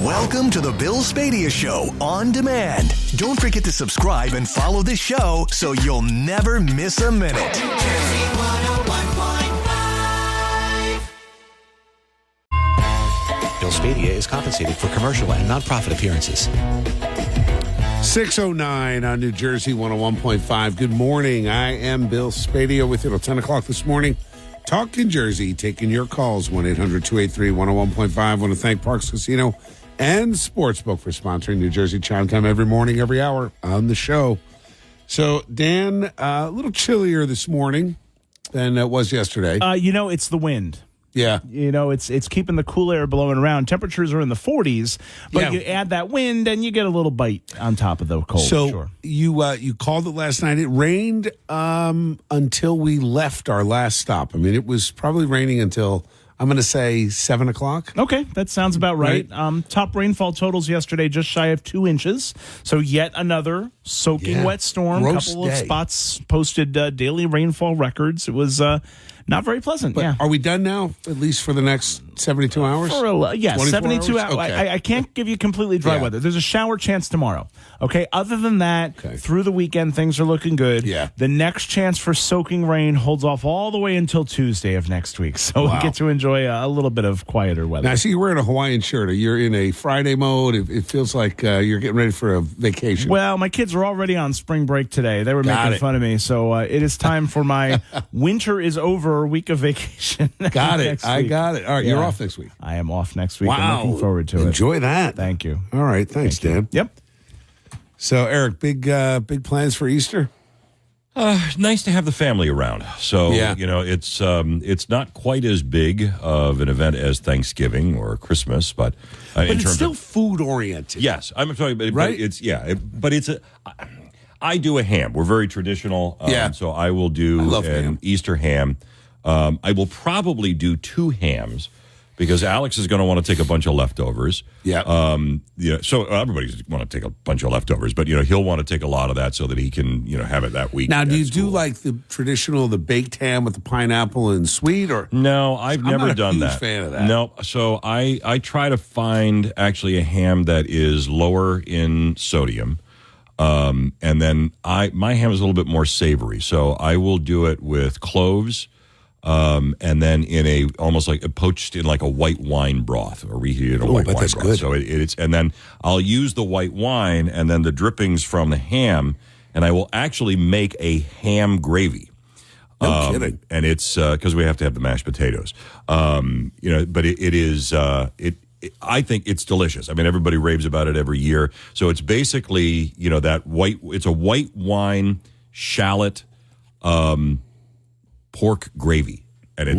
Welcome to the Bill Spadea Show on demand. Don't forget to subscribe and follow the show so you'll never miss a minute. New Jersey 101.5. Bill Spadea is compensated for commercial and nonprofit appearances. 6:09 on New Jersey 101.5. Good morning. I am Bill Spadea with you till 10 o'clock this morning. Talking Jersey, taking your calls, 1-800-283-101.5. I want to thank Parks Casino and Sportsbook for sponsoring New Jersey Chime Time every morning, every hour on the show. So, Dan, a little chillier this morning than it was yesterday. It's the wind. Yeah. It's keeping the cool air blowing around. Temperatures are in the 40s, but you add that wind and you get a little bite on top of the cold. So sure. You called it last night. It rained until we left our last stop. I mean, it was probably raining until, I'm going to say, 7 o'clock. Okay, that sounds about right. Top rainfall totals yesterday, just shy of 2 inches. So yet another soaking wet storm. A couple of spots posted daily rainfall records. It was not very pleasant. But are we done now, at least for the next 72 hours? Yes, 72 hours. Okay. I can't give you completely dry weather. There's a shower chance tomorrow. Okay, other than that, through the weekend, things are looking good. Yeah. The next chance for soaking rain holds off all the way until Tuesday of next week. So we get to enjoy a little bit of quieter weather. Now, I see you're wearing a Hawaiian shirt. You're in a Friday mode. It feels like you're getting ready for a vacation. Well, my kids are already on spring break today. They were making fun of me. So it is time for my winter is over week of vacation. Got it. I got it. All right, you're off next week. I am off next week. Wow. I'm looking forward to it. Enjoy that. Thank you. All right. Thanks, Dan. Yep. So, Eric, big plans for Easter? Nice to have the family around. So, it's not quite as big of an event as Thanksgiving or Christmas, but in it's terms still of food oriented. Yes, I'm talking about right? I do a ham. We're very traditional. So I will do an ham. Easter ham. I will probably do 2 hams because Alex is going to want to take a bunch of leftovers. Yeah. So everybody's want to take a bunch of leftovers, but he'll want to take a lot of that so that he can have it that week. Now, do you do like the traditional, the baked ham with the pineapple and sweet, or no? I've never done that. I'm not a huge fan of that. No. So I try to find actually a ham that is lower in sodium. And then my ham is a little bit more savory, so I will do it with cloves, and then in almost like poached in like a white wine broth or reheated in a white wine broth. Good. So it's and then I'll use the white wine and then the drippings from the ham, and I will actually make a ham gravy. No kidding. And it's because we have to have the mashed potatoes. But it is. I think it's delicious. I mean, everybody raves about it every year. So it's basically, that white. It's a white wine shallot pork gravy, and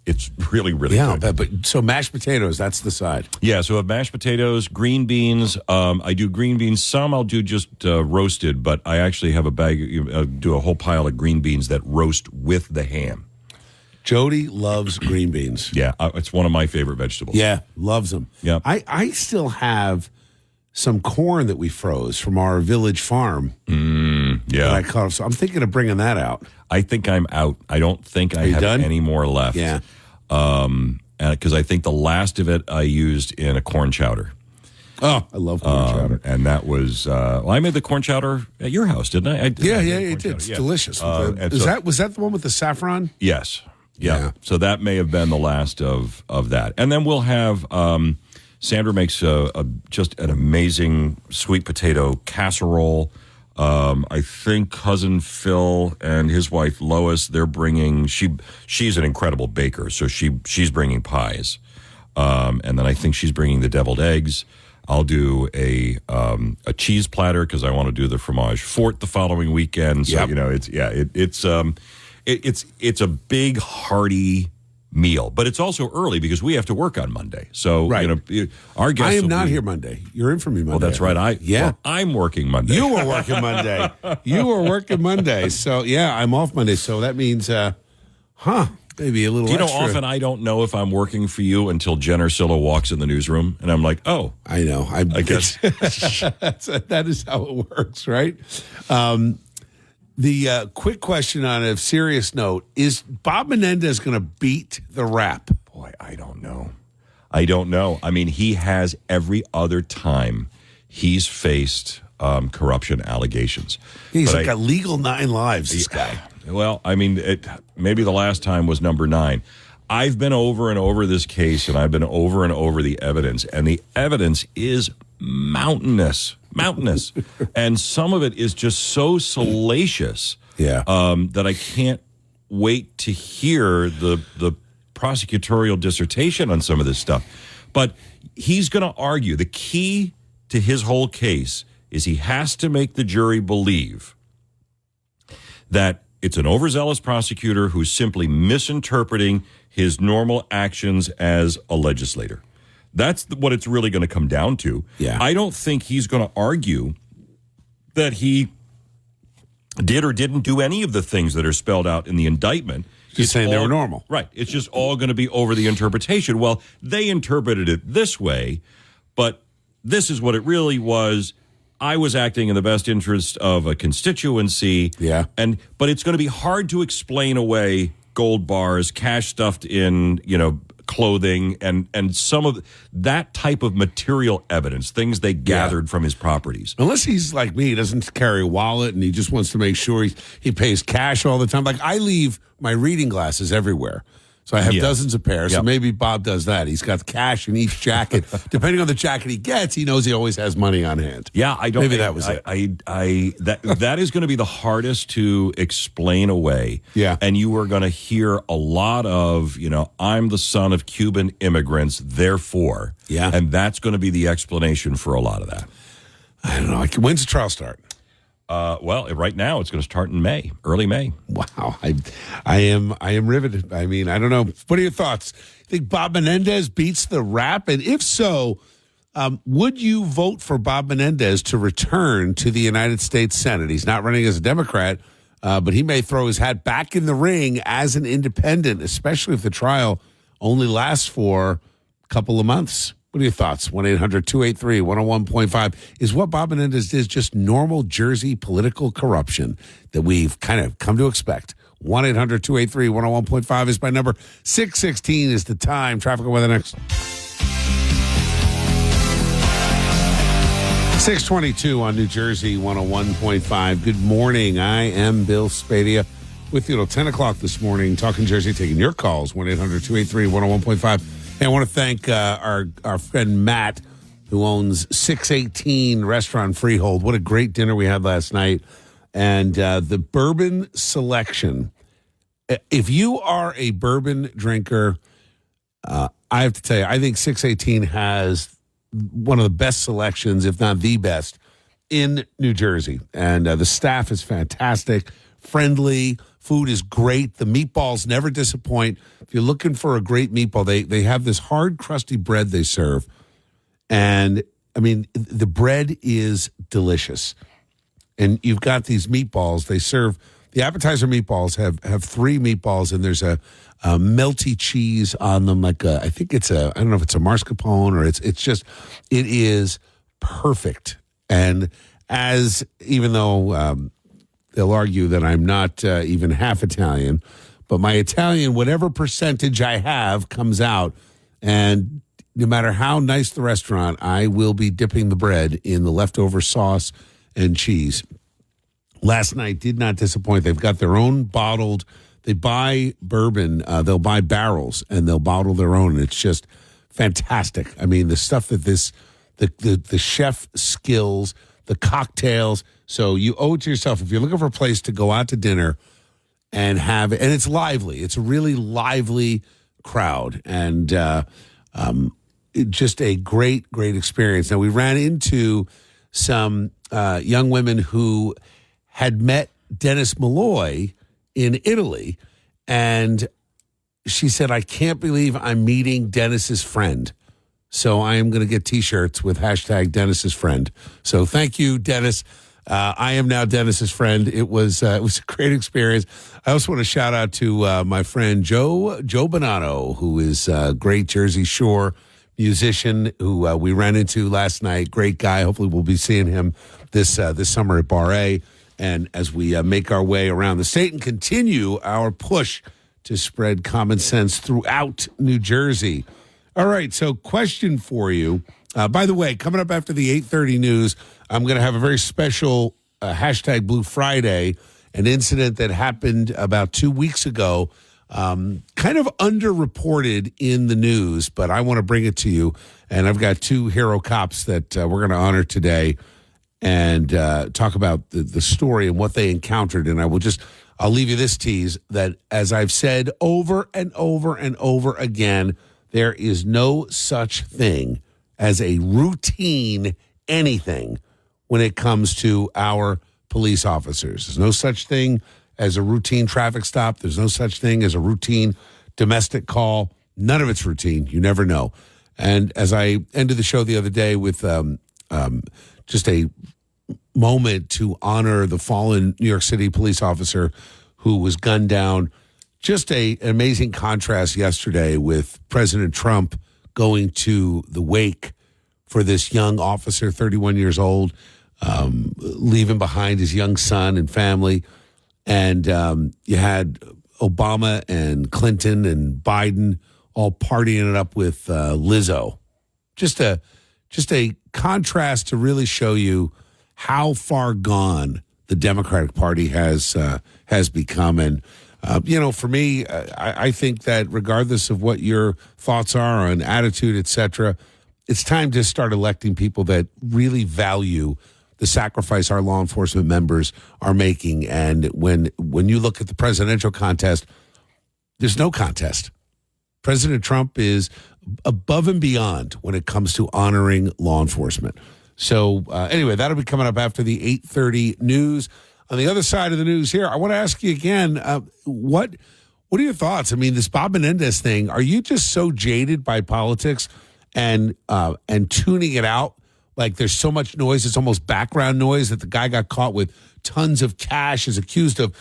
it's really really good. But so mashed potatoes, that's the side. Yeah. So I have mashed potatoes, green beans. I do green beans. Some I'll do just roasted, but I actually have a bag. Do a whole pile of green beans that roast with the ham. Jody loves green beans. Yeah, it's one of my favorite vegetables. Yeah, loves them. Yeah, I still have some corn that we froze from our village farm. Yeah, that I caught. So I'm thinking of bringing that out. I think I'm out. I don't think I have any more left. Yeah, because I think the last of it I used in a corn chowder. Oh, I love corn chowder. And that was I made the corn chowder at your house, didn't I? It's delicious. Was that the one with the saffron? Yes. Yeah. So that may have been the last of that. And then we'll have Sandra makes just an amazing sweet potato casserole. I think cousin Phil and his wife Lois, they're bringing. She's an incredible baker, so she's bringing pies. And then I think she's bringing the deviled eggs. I'll do a cheese platter because I want to do the fromage fort the following weekend. So it's a big hearty meal, but it's also early because we have to work on Monday. So our guests. I am not here Monday. You're in for me Monday. Well, that's right. I'm working Monday. You were working Monday. So I'm off Monday. So that means, maybe a little. You know, extra. often I don't know if I'm working for you until Jen Ursillo walks in the newsroom, and I'm like, oh, I know. I guess that is how it works, right? The quick question on a serious note, is Bob Menendez going to beat the rap? Boy, I don't know. I don't know. I mean, he has every other time he's faced corruption allegations. He's got legal 9 lives, this guy. Well, I mean, maybe the last time was number 9. I've been over and over this case, and I've been over and over the evidence, and the evidence is mountainous. And some of it is just so salacious that I can't wait to hear the prosecutorial dissertation on some of this stuff. But he's going to argue. The key to his whole case is he has to make the jury believe that it's an overzealous prosecutor who's simply misinterpreting his normal actions as a legislator. That's what it's really going to come down to. Yeah. I don't think he's going to argue that he did or didn't do any of the things that are spelled out in the indictment. Just saying they were normal. Right. It's just all going to be over the interpretation. Well, they interpreted it this way, but this is what it really was. I was acting in the best interest of a constituency. Yeah. But it's going to be hard to explain away gold bars, cash stuffed in, clothing, and some of that type of material evidence, things they gathered from his properties. Unless he's like me, he doesn't carry a wallet and he just wants to make sure he pays cash all the time. Like I leave my reading glasses everywhere. So I have dozens of pairs. So maybe Bob does that. He's got cash in each jacket. Depending on the jacket he gets, he knows he always has money on hand. Yeah, I don't. Maybe that was it. That is going to be the hardest to explain away. Yeah, and you are going to hear a lot of, I'm the son of Cuban immigrants, therefore. Yeah, and that's going to be the explanation for a lot of that. I don't know. When's the trial start? Well, right now it's going to start in May, early May. Wow, I am riveted. I mean, I don't know. What are your thoughts? Think Bob Menendez beats the rap? And if so, would you vote for Bob Menendez to return to the United States Senate? He's not running as a Democrat, but he may throw his hat back in the ring as an independent, especially if the trial only lasts for a couple of months. What are your thoughts? 1-800-283-101.5. Is what Bob Menendez did just normal Jersey political corruption that we've kind of come to expect? 1-800-283-101.5 is my number. 6:16 is the time. Traffic and weather next. 6:22 on New Jersey 101.5. Good morning. I am Bill Spadea with you till 10 o'clock this morning, talking Jersey, taking your calls. 1-800-283-101.5. And I want to thank our friend Matt, who owns 618 Restaurant Freehold. What a great dinner we had last night. And the bourbon selection. If you are a bourbon drinker, I have to tell you, I think 618 has one of the best selections, if not the best, in New Jersey. And the staff is fantastic, friendly. Food is great. The meatballs never disappoint. If you're looking for a great meatball, they have this hard, crusty bread they serve. And, I mean, the bread is delicious. And you've got these meatballs. They serve, the appetizer meatballs have 3 meatballs, and there's a melty cheese on them. Like I think I don't know if it's a mascarpone or it is perfect. And even though they'll argue that I'm not even half Italian, but my Italian, whatever percentage I have, comes out. And no matter how nice the restaurant, I will be dipping the bread in the leftover sauce and cheese. Last night did not disappoint. They've got their own bottled. They buy bourbon. They'll buy barrels and they'll bottle their own. And it's just fantastic. I mean, the stuff that the chef skills, the cocktails. So you owe it to yourself. If you're looking for a place to go out to dinner and have it, and it's lively. It's a really lively crowd, and just a great, great experience. Now, we ran into some young women who had met Dennis Malloy in Italy, and she said, I can't believe I'm meeting Dennis's friend. So I am going to get T-shirts with hashtag Dennis's friend. So thank you, Dennis. I am now Dennis's friend. It was a great experience. I also want to shout out to my friend Joe Bonanno, who is a great Jersey Shore musician who we ran into last night. Great guy. Hopefully we'll be seeing him this summer at Bar A. And as we make our way around the state and continue our push to spread common sense throughout New Jersey. All right, so question for you. By the way, coming up after the 8:30 news, I'm going to have a very special hashtag Blue Friday, an incident that happened about 2 weeks ago, kind of underreported in the news, but I want to bring it to you. And I've got two hero cops that we're going to honor today and talk about the story and what they encountered. And I'll leave you this tease that, as I've said over and over and over again, there is no such thing as a routine anything when it comes to our police officers. There's no such thing as a routine traffic stop. There's no such thing as a routine domestic call. None of it's routine. You never know. And as I ended the show the other day with just a moment to honor the fallen New York City police officer who was gunned down, just an amazing contrast yesterday with President Trump going to the wake for this young officer, 31 years old, leaving behind his young son and family. And you had Obama and Clinton and Biden all partying it up with Lizzo. Just a contrast to really show you how far gone the Democratic Party has become. And for me, I think that regardless of what your thoughts are on attitude, et cetera, it's time to start electing people that really value the sacrifice our law enforcement members are making. And when you look at the presidential contest, there's no contest. President Trump is above and beyond when it comes to honoring law enforcement. So anyway, that'll be coming up after the 8:30 news. On the other side of the news here, I want to ask you again, what are your thoughts? I mean, this Bob Menendez thing, are you just so jaded by politics and tuning it out? Like there's so much noise, it's almost background noise, that the guy got caught with tons of cash, is accused of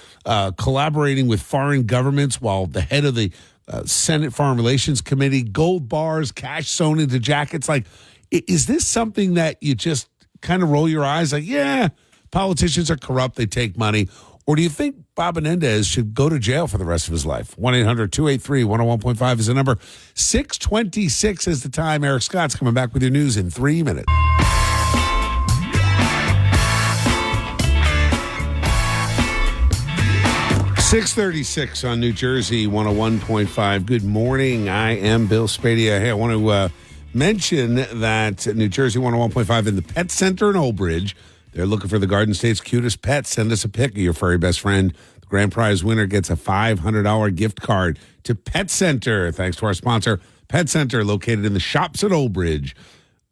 collaborating with foreign governments while the head of the Senate Foreign Relations Committee, gold bars, cash sewn into jackets. Like, is this something that you just kind of roll your eyes like, yeah, politicians are corrupt, they take money? Or do you think Bob Menendez should go to jail for the rest of his life? 1-800-283-101.5 is the number. 6:26 is the time. Eric Scott's coming back with your news in 3 minutes. .36 on New Jersey 101.5. Good morning. I am Bill Spadea. Hey, I want to mention that New Jersey 101.5 in the Pet Center in Old Bridge, they're looking for the Garden State's cutest pet. Send us a pic of your furry best friend. The grand prize winner gets a $500 gift card to Pet Center. Thanks to our sponsor, Pet Center, located in the shops at Old Bridge.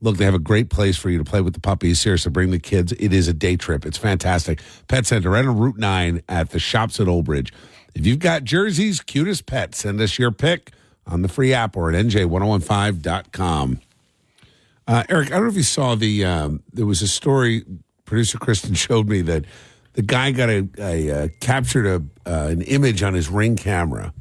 Look, they have a great place for you to play with the puppies. Seriously, bring the kids. It is a day trip. It's fantastic. Pet Center, right on Route 9 at the shops at Old Bridge. If you've got Jersey's cutest pet, send us your pic on the free app or at nj1015.com. Eric, I don't know if you saw there was a story producer Kristen showed me that the guy got captured an image on his Ring camera.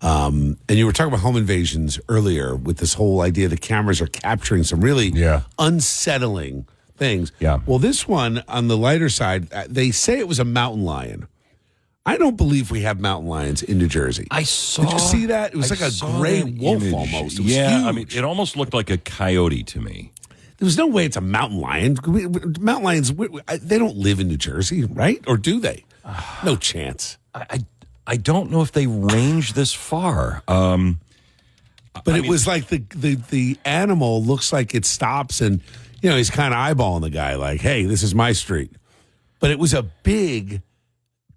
And you were talking about home invasions earlier with this whole idea the cameras are capturing some really unsettling things. Yeah. Well, this one on the lighter side, they say it was a mountain lion. I don't believe we have mountain lions in New Jersey. Did you see that? It was like a gray wolf image. almost. It was huge. I mean, it almost looked like a coyote to me. There's no way it's a mountain lion. Mountain lions, they don't live in New Jersey, right? Or do they? No chance. I don't know if they range this far. But it was like the animal looks like it stops and, he's kind of eyeballing the guy like, hey, this is my street. But it was a big,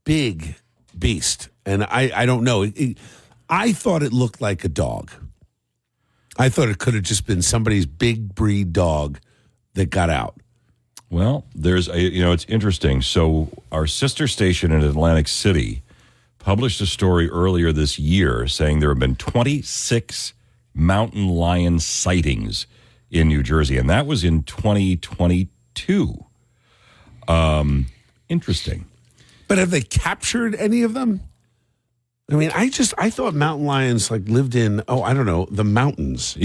big beast. And I don't know. I thought it looked like a dog. I thought it could have just been somebody's big breed dog that got out. Well, it's interesting. So our sister station in Atlantic City published a story earlier this year saying there have been 26 mountain lion sightings in New Jersey, and that was in 2022. Interesting. But have they captured any of them? I mean, I thought mountain lions lived in, I don't know, the mountains.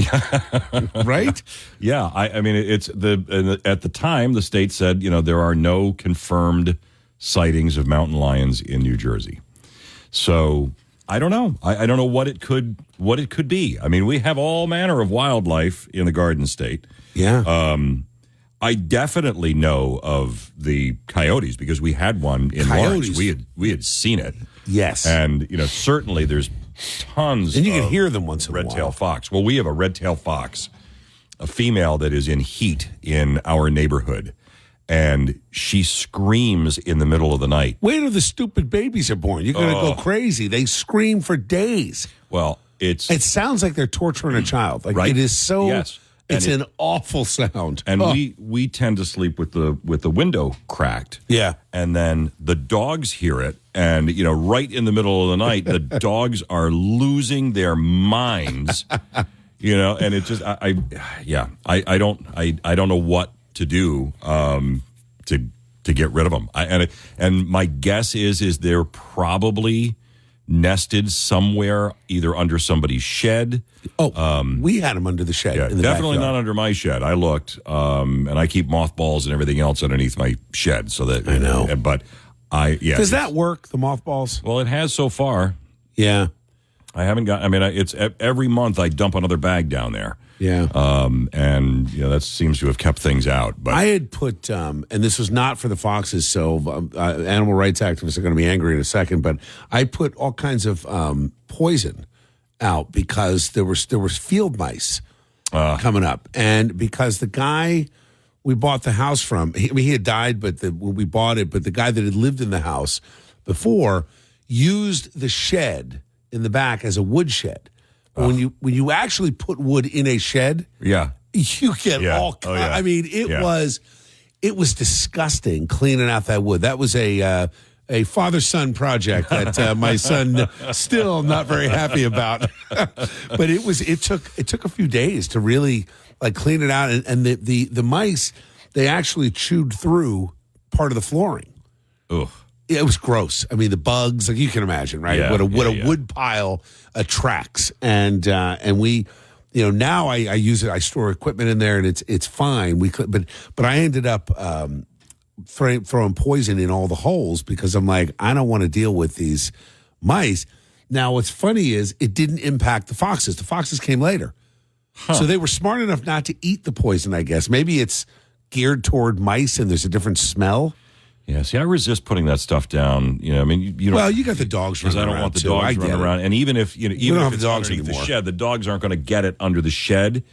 Right? Yeah. I mean, at the time, the state said, there are no confirmed sightings of mountain lions in New Jersey. So I don't know. I don't know what it could be. I mean, we have all manner of wildlife in the Garden State. Yeah. I definitely know of the coyotes because we had one in Lawrence. We had seen it. Yes. And certainly there's tons. And you can hear them once in a while. Red-tailed fox. Well, we have a red-tailed fox, a female that is in heat in our neighborhood. And she screams in the middle of the night. Wait till the stupid babies are born. You're going to go crazy. They scream for days. Well, it sounds like they're torturing a child. Like right? It is so. Yes. It's an awful sound. And we tend to sleep with the window cracked. Yeah. And then the dogs hear it, and right in the middle of the night, the dogs are losing their minds. And it just I don't know what to do to get rid of them. And my guess is they're probably nested somewhere, either under somebody's shed. We had them under the shed. Yeah, in the definitely backyard. not under my shed. I looked, and I keep mothballs and everything else underneath my shed, so that I know. But Does that work? The mothballs? Well, it has so far. Yeah. I haven't got. I mean, it's every month I dump another bag down there. Yeah. And that seems to have kept things out. But I had put, and this was not for the foxes, so animal rights activists are going to be angry in a second, but I put all kinds of poison out because there was field mice coming up. And because the guy we bought the house from, he had died, but when we bought it, but the guy that had lived in the house before used the shed in the back as a wood shed. When you actually put wood in a shed, yeah, you get all. Oh, yeah. I mean, it was disgusting cleaning out that wood. That was a father-son project that my son still not very happy about. But it took a few days to really clean it out, and the mice, they actually chewed through part of the flooring. Ugh. It was gross. I mean, the bugs, you can imagine, right? Yeah, What a wood pile attracts, and we, now I use it. I store equipment in there, and it's fine. But I ended up throwing poison in all the holes because I'm like, I don't want to deal with these mice. Now, what's funny is it didn't impact the foxes. The foxes came later, so they were smart enough not to eat the poison. I guess maybe it's geared toward mice, and there's a different smell. Yeah, see, I resist putting that stuff down. I mean, you know. Well, you got the dogs running around. Because I don't want the too. dogs running around. And even if don't if have it's the dogs underneath anymore. the shed, the dogs aren't going to get it under the shed.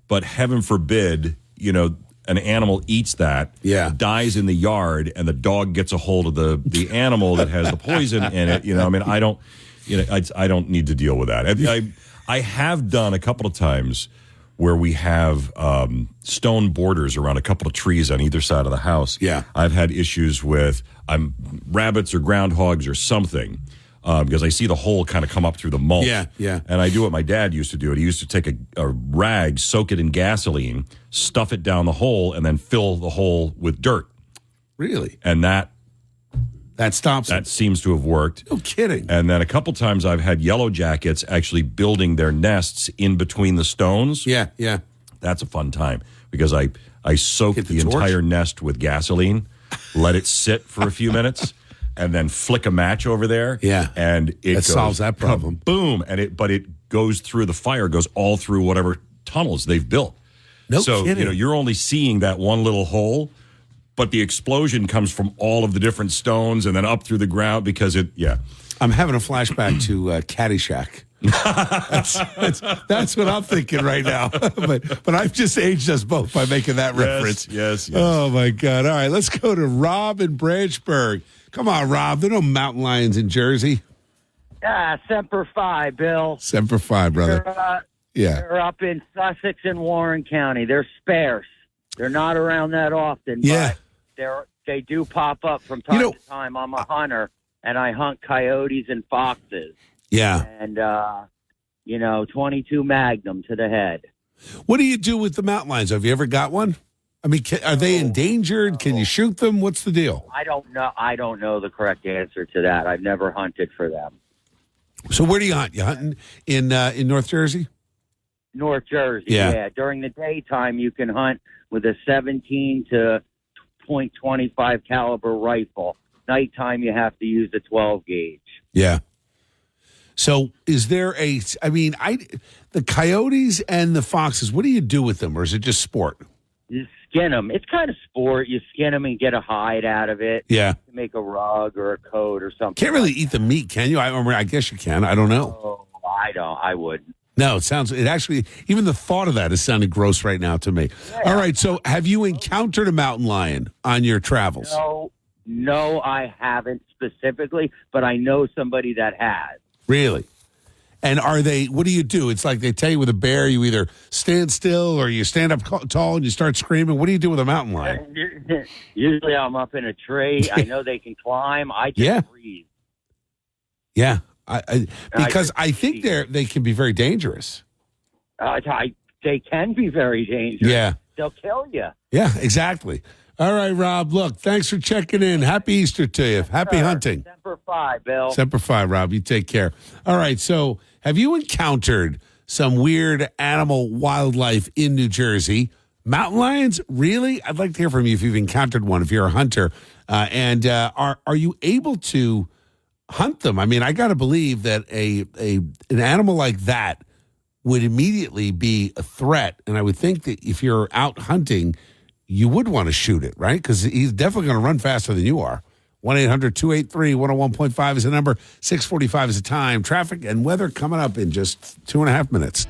But heaven forbid, an animal eats that, dies in the yard, and the dog gets a hold of the animal that has the poison in it. I mean, I don't need to deal with that. I have done a couple of times where we have stone borders around a couple of trees on either side of the house. Yeah. I've had issues with rabbits or groundhogs or something because I see the hole kind of come up through the mulch. Yeah. And I do what my dad used to do. He used to take a rag, soak it in gasoline, stuff it down the hole, and then fill the hole with dirt. Really? And that stops that it. seems to have worked. No kidding. And then a couple times I've had yellow jackets actually building their nests in between the stones. Yeah. That's a fun time because I soak Hit the the torch? entire nest with gasoline, let it sit for a few minutes, and then flick a match over there. Yeah. And it solves that problem. Boom. But it goes through the fire, goes all through whatever tunnels they've built. No so, kidding. you're only seeing that one little hole, but the explosion comes from all of the different stones and then up through the ground because I'm having a flashback to Caddyshack. That's what I'm thinking right now. but I've just aged us both by making that reference. Yes. Oh, my God. All right, let's go to Rob in Branchburg. Come on, Rob. There are no mountain lions in Jersey. Semper Fi, Bill. Semper Fi, brother. They're up in Sussex and Warren County. They're sparse. They're not around that often. Yeah. But they do pop up from time to time. I'm a hunter, and I hunt coyotes and foxes. Yeah. And, 22 Magnum to the head. What do you do with the mountain lions? Have you ever got one? I mean, are they endangered? Can you shoot them? What's the deal? I don't know. I don't know the correct answer to that. I've never hunted for them. So where do you hunt? You hunting in North Jersey? North Jersey, Yeah. During the daytime, you can hunt with a 17 to .25 caliber rifle. Nighttime, you have to use the 12 gauge. Yeah. So is there the coyotes and the foxes, what do you do with them, or is it just sport? You skin them. It's kind of sport. You skin them and get a hide out of it. Yeah. To make a rug or a coat or something. Can't really eat the meat, can you? I guess you can. I don't know. Oh, I don't. I wouldn't. No, it actually, even the thought of that is sounding gross right now to me. Yeah. All right, so have you encountered a mountain lion on your travels? No, I haven't specifically, but I know somebody that has. Really? And what do you do? It's like they tell you with a bear, you either stand still or you stand up tall and you start screaming. What do you do with a mountain lion? Usually I'm up in a tree. I know they can climb. I just breathe. Yeah. Because I think they can be very dangerous. They can be very dangerous. Yeah. They'll kill you. Yeah, exactly. All right, Rob, look, thanks for checking in. Happy Easter to you. Happy hunting. Semper Fi, Bill. Semper Fi, Rob. You take care. All right, so have you encountered some weird animal wildlife in New Jersey? Mountain lions? Really? I'd like to hear from you if you've encountered one, if you're a hunter. And are you able to hunt them? I mean, I got to believe that an animal like that would immediately be a threat. And I would think that if you're out hunting, you would want to shoot it, right? Because he's definitely going to run faster than you are. 1-800-283-101.5 is the number. 6:45 is the time. Traffic and weather coming up in just 2.5 minutes.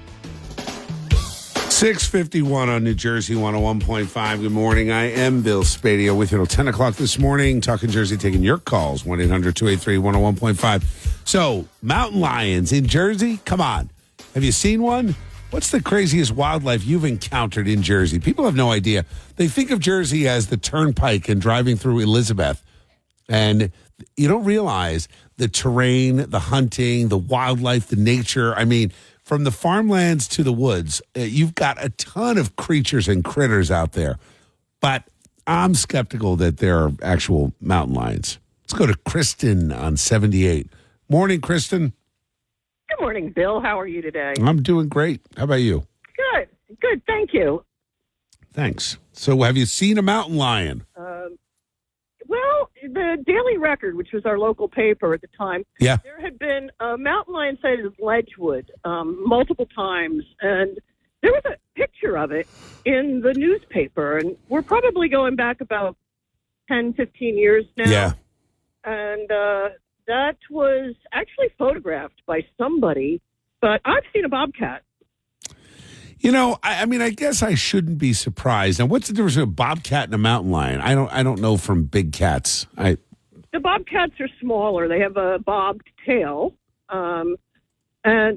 6:51 on New Jersey 101.5. Good morning. I am Bill Spadea with you till 10 o'clock this morning. Talking Jersey, taking your calls. 1-800-283-101.5. So, mountain lions in Jersey? Come on. Have you seen one? What's the craziest wildlife you've encountered in Jersey? People have no idea. They think of Jersey as the turnpike and driving through Elizabeth. And you don't realize the terrain, the hunting, the wildlife, the nature. I mean, from the farmlands to the woods, you've got a ton of creatures and critters out there. But I'm skeptical that there are actual mountain lions. Let's go to Kristen on 78. Morning, Kristen. Good morning, Bill. How are you today? I'm doing great. How about you? Good. Thank you. Thanks. So have you seen a mountain lion? Well, the Daily Record, which was our local paper at the time, there had been a mountain lion sighted at Ledgewood multiple times, and there was a picture of it in the newspaper, and we're probably going back about 10, 15 years now. Yeah. And that was actually photographed by somebody, but I've seen a bobcat. You know, I mean, I guess I shouldn't be surprised. Now, what's the difference between a bobcat and a mountain lion? I don't know from big cats. The bobcats are smaller. They have a bobbed tail, and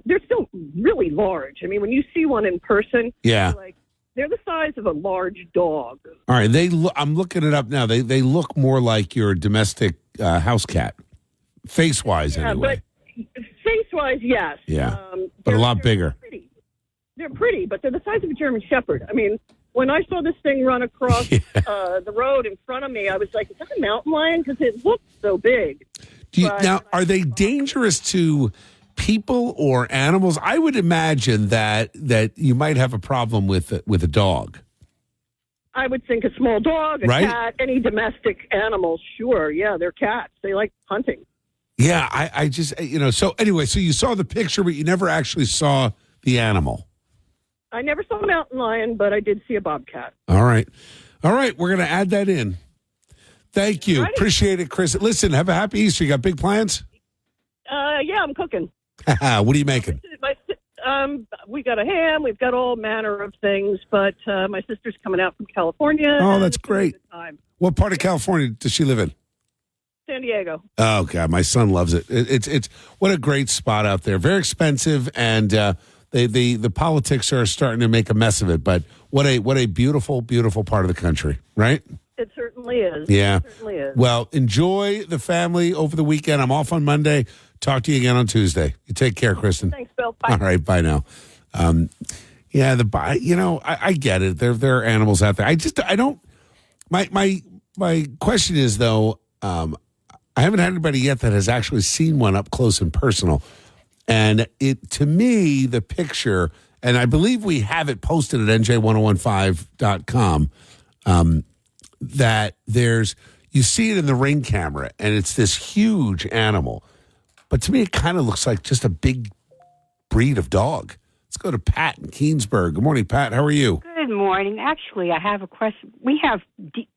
they're still really large. I mean, when you see one in person, they're the size of a large dog. All right, I'm looking it up now. They look more like your domestic house cat, face-wise anyway. But face-wise, yes. Yeah, but a lot bigger. Pretty. They're pretty, but they're the size of a German Shepherd. I mean, when I saw this thing run across the road in front of me, I was like, is that a mountain lion? Because it looked so big. Now, are they dangerous to people or animals? I would imagine that you might have a problem with a dog. I would think a small dog, a cat, any domestic animal, sure. Yeah, they're cats. They like hunting. Yeah, I just, so anyway, so you saw the picture, but you never actually saw the animal. I never saw a mountain lion, but I did see a bobcat. All right. We're going to add that in. Thank you. Alrighty. Appreciate it, Chris. Listen, have a happy Easter. You got big plans? Yeah, I'm cooking. What are you making? We got a ham. We've got all manner of things, but my sister's coming out from California. Oh, that's great. What part of California does she live in? San Diego. Oh, God, my son loves it. It's what a great spot out there. Very expensive, and the politics are starting to make a mess of it. But what a beautiful, beautiful part of the country, right? It certainly is. Yeah. It certainly is. Well, enjoy the family over the weekend. I'm off on Monday. Talk to you again on Tuesday. You take care, Kristen. Thanks, Bill. Bye. All right, bye now. I get it. There are animals out there. I don't. My question is though. I haven't had anybody yet that has actually seen one up close and personal. And to me, the picture, and I believe we have it posted at nj1015.com, that you see it in the Ring camera, and it's this huge animal. But to me, it kind of looks like just a big breed of dog. Let's go to Pat in Keensburg. Good morning, Pat. How are you? Good morning. Actually, I have a question. We have,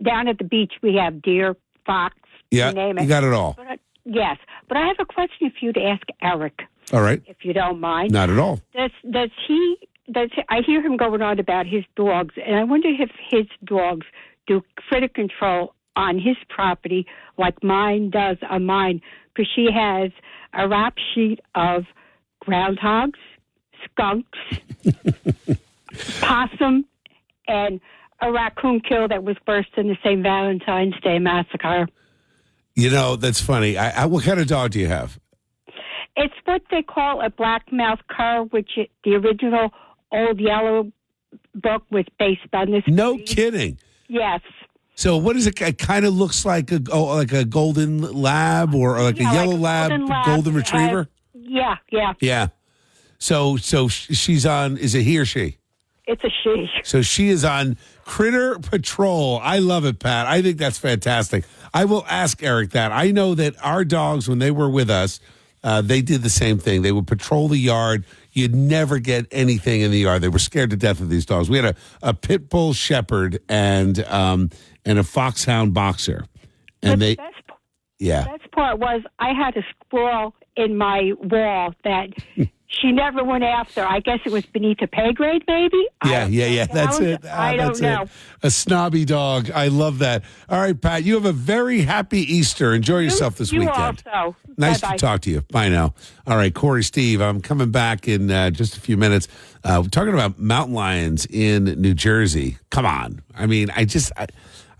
down at the beach, we have deer, fox, Yeah, you name it. you got it all. Yes. But I have a question for you to ask Eric. All right. If you don't mind. Not at all. I hear him going on about his dogs, and I wonder if his dogs do critter control on his property like mine does on mine, because she has a rap sheet of groundhogs, skunks, possum, and a raccoon kill that was burst in the St. Valentine's Day massacre. You know, that's funny. What kind of dog do you have? It's what they call a black-mouthed cur, which the original Old Yellow book was based on this. No breed. kidding. Yes. So what is it? It kind of looks like a golden lab or like a yellow lab, golden retriever. Yeah. Yeah. So she's on. Is it he or she? It's a she. So she is on Critter Patrol. I love it, Pat. I think that's fantastic. I will ask Eric that. I know that our dogs, when they were with us, they did the same thing. They would patrol the yard. You'd never get anything in the yard. They were scared to death of these dogs. We had a pit bull shepherd and a foxhound boxer, and the best part was I had a squirrel in my wall that she never went after. I guess it was beneath a pay grade, maybe. Yeah. That's it. I don't know. A snobby dog. I love that. All right, Pat. You have a very happy Easter. Enjoy yourself this weekend. You also. Nice Bye-bye. to talk to you. Bye now. All right, Corey, Steve, I'm coming back in just a few minutes. We're talking about mountain lions in New Jersey. Come on. I mean, I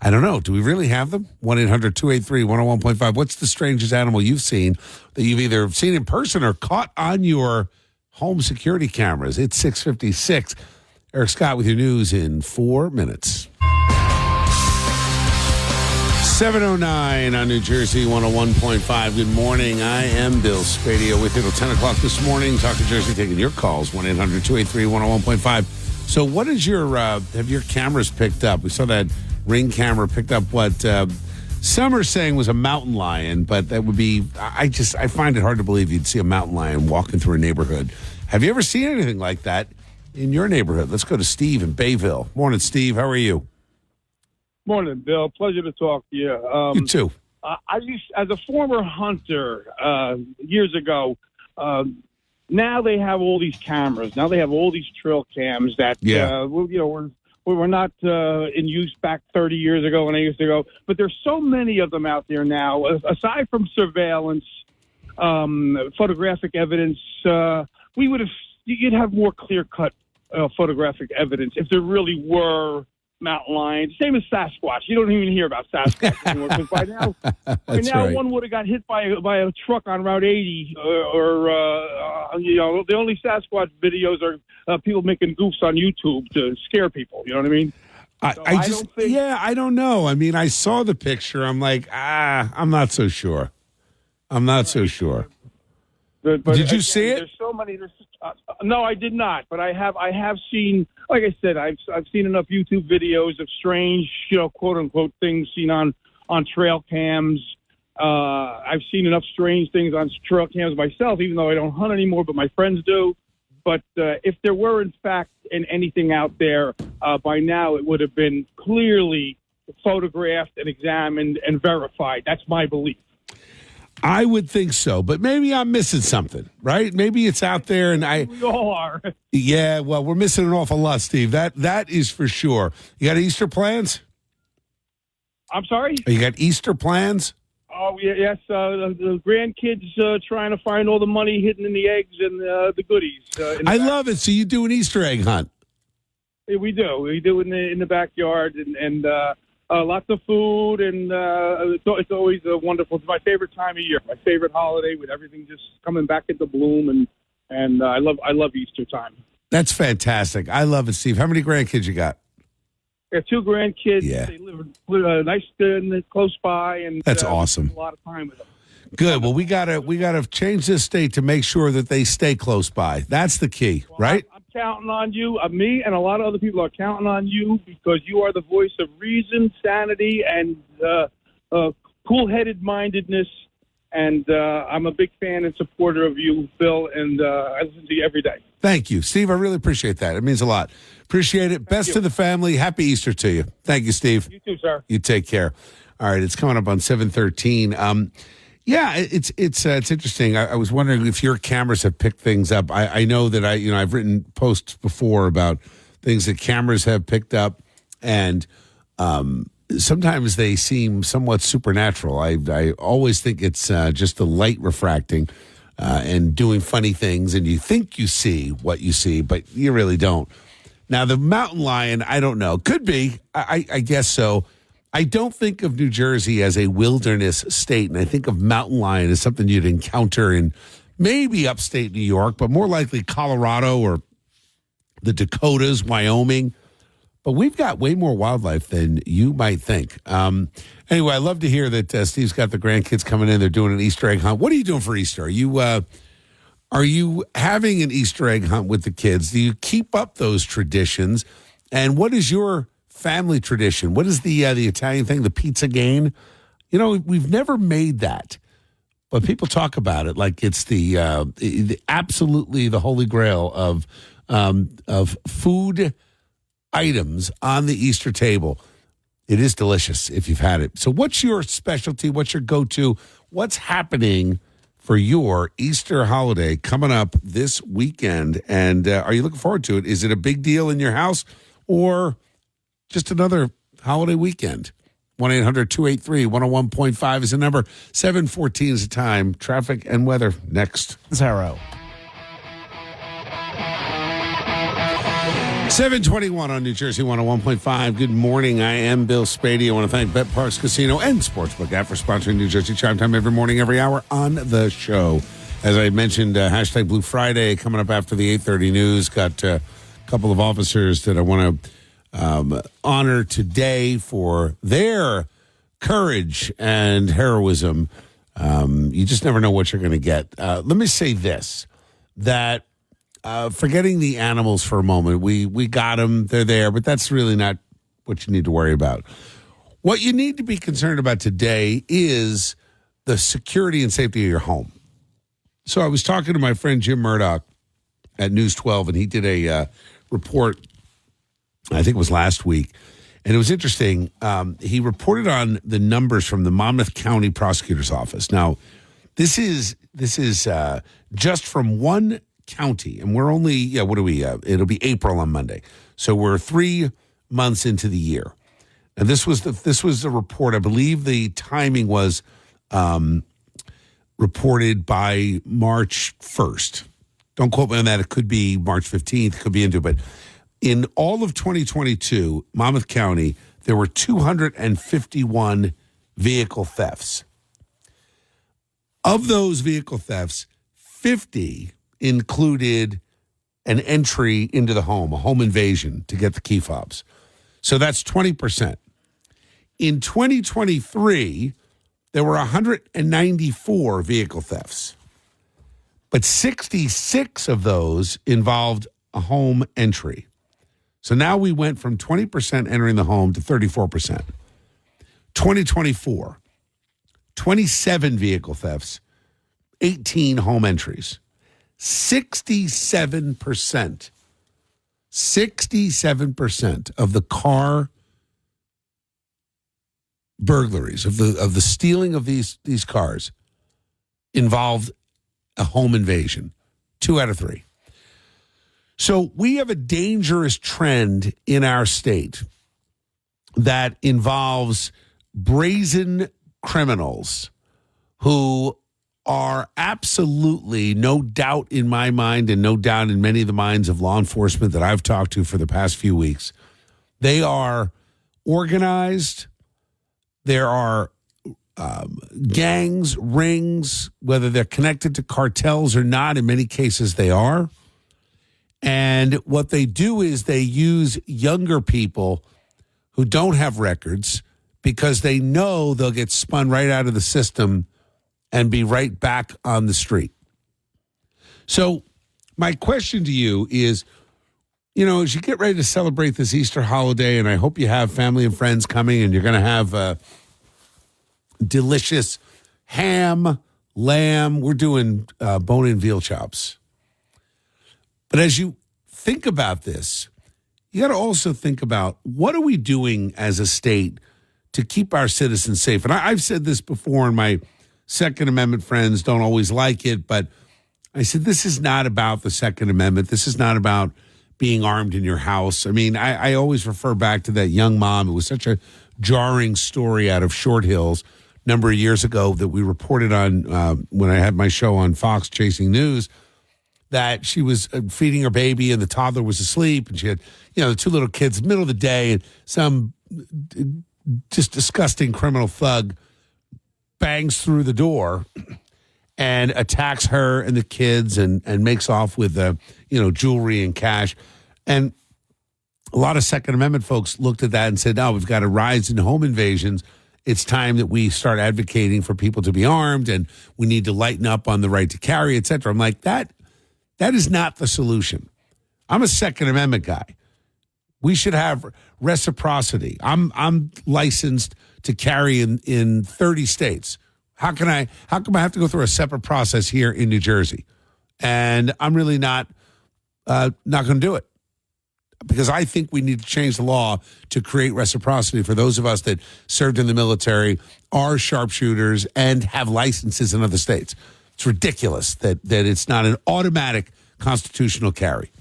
don't know. Do we really have them? 1-800-283-101.5. What's the strangest animal you've seen that you've either seen in person or caught on your home security cameras? It's 6:56. Eric Scott with your news in 4 minutes. 7:09 on New Jersey 101.5. Good morning. I am Bill Spadea with you till 10 o'clock this morning. Talking Jersey, taking your calls. 1-800-283-101.5. So what is have your cameras picked up? We saw that Ring camera picked up what some are saying was a mountain lion, but that would be, I find it hard to believe you'd see a mountain lion walking through a neighborhood. Have you ever seen anything like that in your neighborhood? Let's go to Steve in Bayville. Morning, Steve. How are you? Morning, Bill. Pleasure to talk to you. You too. I used, as a former hunter years ago, now they have all these cameras. Now they have all these trail cams that, were not in use back 30 years ago when I used to go. But there's so many of them out there now. Aside from surveillance, photographic evidence, you'd have more clear-cut photographic evidence if there really were mountain lions. Same as Sasquatch. You don't even hear about Sasquatch anymore because by now right. One would have got hit by a truck on Route 80, the only Sasquatch videos are people making goofs on YouTube to scare people. You know what I mean? I don't know. I mean, I saw the picture. I'm like, I'm not so sure. So sure. But did you see it? There's so many. No, I did not. But I have seen. Like I said, I've seen enough YouTube videos of strange, quote unquote things seen on trail cams. I've seen enough strange things on trail cams myself, even though I don't hunt anymore, but my friends do. But if there were, in fact, anything out there, by now it would have been clearly photographed and examined and verified. That's my belief. I would think so, but maybe I'm missing something, right? Maybe it's out there, and we all are. Yeah, well, we're missing an awful lot, Steve. That is for sure. You got Easter plans? I'm sorry? You got Easter plans? Oh, yes. The grandkids trying to find all the money hidden in the eggs and the goodies. I love it. So you do an Easter egg hunt? We do. We do in the backyard, and lots of food, and it's always wonderful. It's my favorite time of year, my favorite holiday, with everything just coming back into bloom, and I love Easter time. That's fantastic. I love it, Steve. How many grandkids you got? I got 2 grandkids. Yeah. They live nice and close by, and that's awesome. A lot of time with them. Good. Well, we gotta change this state to make sure that they stay close by. That's the key, right? I'm counting on you. Me and a lot of other people are counting on you because you are the voice of reason, sanity, and cool-headed mindedness. And I'm a big fan and supporter of you, Bill, and I listen to you every day. Thank you, Steve. I really appreciate that. It means a lot. Appreciate it. Best to the family. Happy Easter to you. Thank you, Steve. You too, sir. You take care. All right, it's coming up on 7:13. Yeah, it's interesting. I was wondering if your cameras have picked things up. I know that I've written posts before about things that cameras have picked up, and sometimes they seem somewhat supernatural. I always think it's just the light refracting and doing funny things, and you think you see what you see, but you really don't. Now, the mountain lion, I don't know. Could be. I guess so. I don't think of New Jersey as a wilderness state, and I think of mountain lion as something you'd encounter in maybe upstate New York, but more likely Colorado or the Dakotas, Wyoming. But we've got way more wildlife than you might think. Anyway, I love to hear that Steve's got the grandkids coming in. They're doing an Easter egg hunt. What are you doing for Easter? Are you having an Easter egg hunt with the kids? Do you keep up those traditions? And what is your family tradition? What is the Italian thing, the pizza game? We've never made that, but people talk about it like it's the absolutely the holy grail of food items on the Easter table. It is delicious if you've had it. So what's your specialty? What's your go-to? What's happening for your Easter holiday coming up this weekend? And are you looking forward to it? Is it a big deal in your house or just another holiday weekend? 1-800-283-101.5 is the number. 7:14 is the time. Traffic and weather next. Zero. 7:21 on New Jersey 101.5. Good morning. I am Bill Spadea. I want to thank Bet Parks Casino and Sportsbook app for sponsoring New Jersey Chime Time every morning, every hour on the show. As I mentioned, hashtag Blue Friday coming up after the 8:30 news. Got a couple of officers that I want to honor today for their courage and heroism. You just never know what you're going to get. Let me say this, that forgetting the animals for a moment, we got them, they're there, but that's really not what you need to worry about. What you need to be concerned about today is the security and safety of your home. So I was talking to my friend Jim Murdoch at News 12, and he did a report, I think it was last week, and it was interesting. He reported on the numbers from the Monmouth County Prosecutor's Office. Now, this is just from one county, and we're only it'll be April on Monday, so we're 3 months into the year. And this was the report. I believe the timing was reported by March 1st. Don't quote me on that. It could be March 15th. It could be into, but in all of 2022, Monmouth County, there were 251 vehicle thefts. Of those vehicle thefts, 50 included an entry into the home, a home invasion to get the key fobs. So that's 20%. In 2023, there were 194 vehicle thefts, but 66 of those involved a home entry. So now we went from 20% entering the home to 34%. 2024, 27 vehicle thefts, 18 home entries. 67% of the car burglaries, of the stealing of these cars, involved a home invasion. 2 out of 3. So we have a dangerous trend in our state that involves brazen criminals who are absolutely, no doubt in my mind and no doubt in many of the minds of law enforcement that I've talked to for the past few weeks, they are organized. There are gangs, rings, whether they're connected to cartels or not. In many cases, they are. And what they do is they use younger people who don't have records because they know they'll get spun right out of the system and be right back on the street. So my question to you is, as you get ready to celebrate this Easter holiday, and I hope you have family and friends coming, and you're going to have delicious ham, lamb. We're doing bone-in veal chops. But as you think about this, you got to also think about what are we doing as a state to keep our citizens safe? And I've said this before, and my Second Amendment friends don't always like it, but I said this is not about the Second Amendment. This is not about being armed in your house. I mean, I always refer back to that young mom. It was such a jarring story out of Short Hills a number of years ago that we reported on when I had my show on Fox, Chasing News, that she was feeding her baby and the toddler was asleep, and she had, the two little kids, middle of the day, and some just disgusting criminal thug bangs through the door and attacks her and the kids and makes off with jewelry and cash. And a lot of Second Amendment folks looked at that and said, no, we've got a rise in home invasions. It's time that we start advocating for people to be armed, and we need to lighten up on the right to carry, et cetera. I'm like, that is not the solution. I'm a Second Amendment guy. We should have reciprocity. I'm licensed to carry in 30 states. How come I have to go through a separate process here in New Jersey? And I'm really not going to do it, because I think we need to change the law to create reciprocity for those of us that served in the military, are sharpshooters, and have licenses in other states. It's ridiculous that it's not an automatic constitutional carry.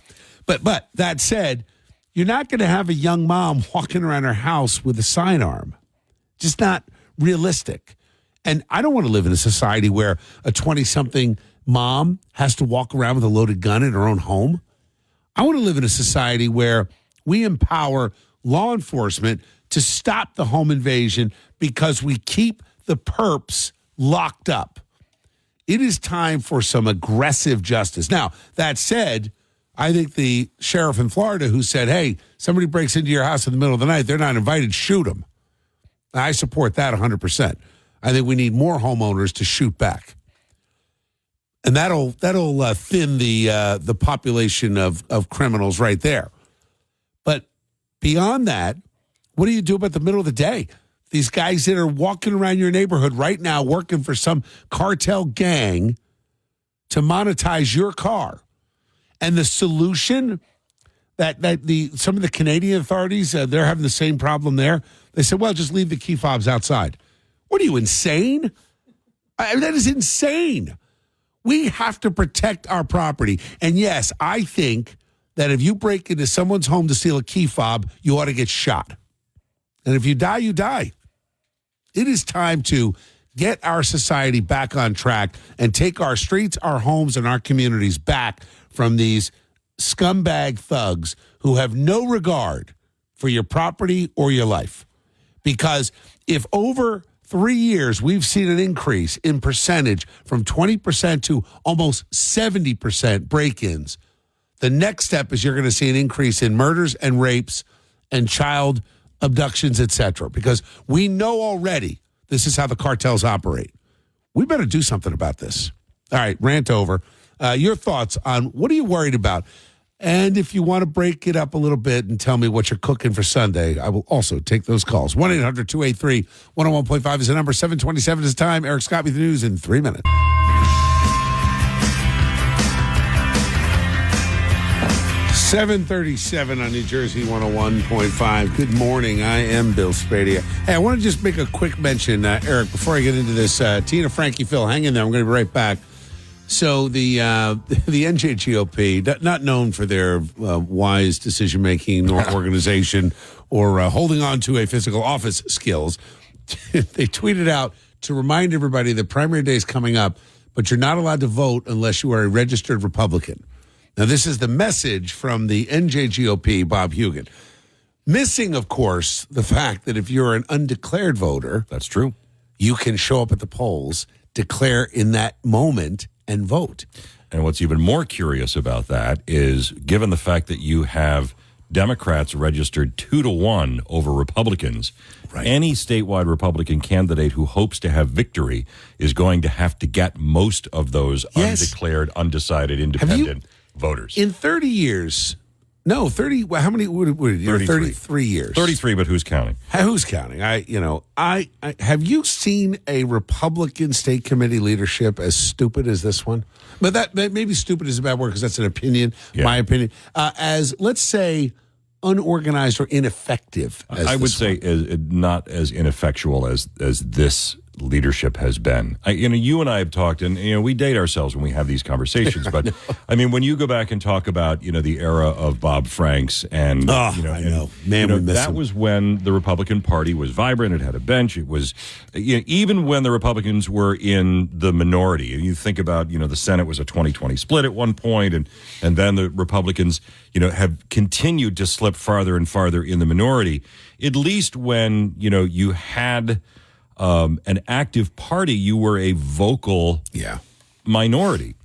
But that said, you're not going to have a young mom walking around her house with a sidearm. Just not realistic. And I don't want to live in a society where a 20-something mom has to walk around with a loaded gun in her own home. I want to live in a society where we empower law enforcement to stop the home invasion because we keep the perps locked up. It is time for some aggressive justice. Now, that said, I think the sheriff in Florida who said, hey, somebody breaks into your house in the middle of the night, they're not invited, shoot them. I support that 100%. I think we need more homeowners to shoot back. And that'll thin the population of criminals right there. But beyond that, what do you do about the middle of the day? These guys that are walking around your neighborhood right now working for some cartel gang to monetize your car. And the solution that some of the Canadian authorities, they're having the same problem there. They said, well, just leave the key fobs outside. What are you, insane? That is insane. We have to protect our property. And yes, I think that if you break into someone's home to steal a key fob, you ought to get shot. And if you die, you die. It is time to get our society back on track and take our streets, our homes, and our communities back from these scumbag thugs who have no regard for your property or your life. Because if over 3 years we've seen an increase in percentage from 20% to almost 70% break-ins, the next step is you're going to see an increase in murders and rapes and child abductions, etc. Because we know already this is how the cartels operate. We better do something about this. All right, rant over. Your thoughts on what are you worried about? And if you want to break it up a little bit and tell me what you're cooking for Sunday, I will also take those calls. 1-800-283-101.5 is the number. 7:27 is the time. Eric Scott with the news in 3 minutes. 7:37 on New Jersey 101.5. Good morning. I am Bill Spadea. Hey, I want to just make a quick mention, Eric, before I get into this. Tina, Frankie, Phil, hang in there. I'm going to be right back. So the NJGOP, not known for their wise decision-making or organization or holding on to a physical office skills, they tweeted out to remind everybody that primary day is coming up, but you're not allowed to vote unless you are a registered Republican. Now, this is the message from the NJGOP, Bob Hugan. Missing, of course, the fact that if you're an undeclared voter, that's true, you can show up at the polls, declare in that moment, and vote. And what's even more curious about that is, given the fact that you have Democrats registered 2-1 over Republicans, right, any statewide Republican candidate who hopes to have victory is going to have to get most of those undeclared, undecided, independent voters. In 30 years, No, 30. How many? What did you? 33 years. 33, but who's counting? Who's counting? I have you seen a Republican state committee leadership as stupid as this one? But that maybe stupid is a bad word because that's an opinion, my opinion. As let's say unorganized or ineffective. I would say not as ineffectual as this leadership has been. You and I have talked, and we date ourselves when we have these conversations. But I mean, when you go back and talk about the era of Bob Franks, and I know, man, we miss that him. was when the Republican Party was vibrant. It had a bench. It was even when the Republicans were in the minority. You think about the Senate was a 20-20 split at one point, and then the Republicans have continued to slip farther and farther in the minority. At least when you had an active party, you were a vocal minority.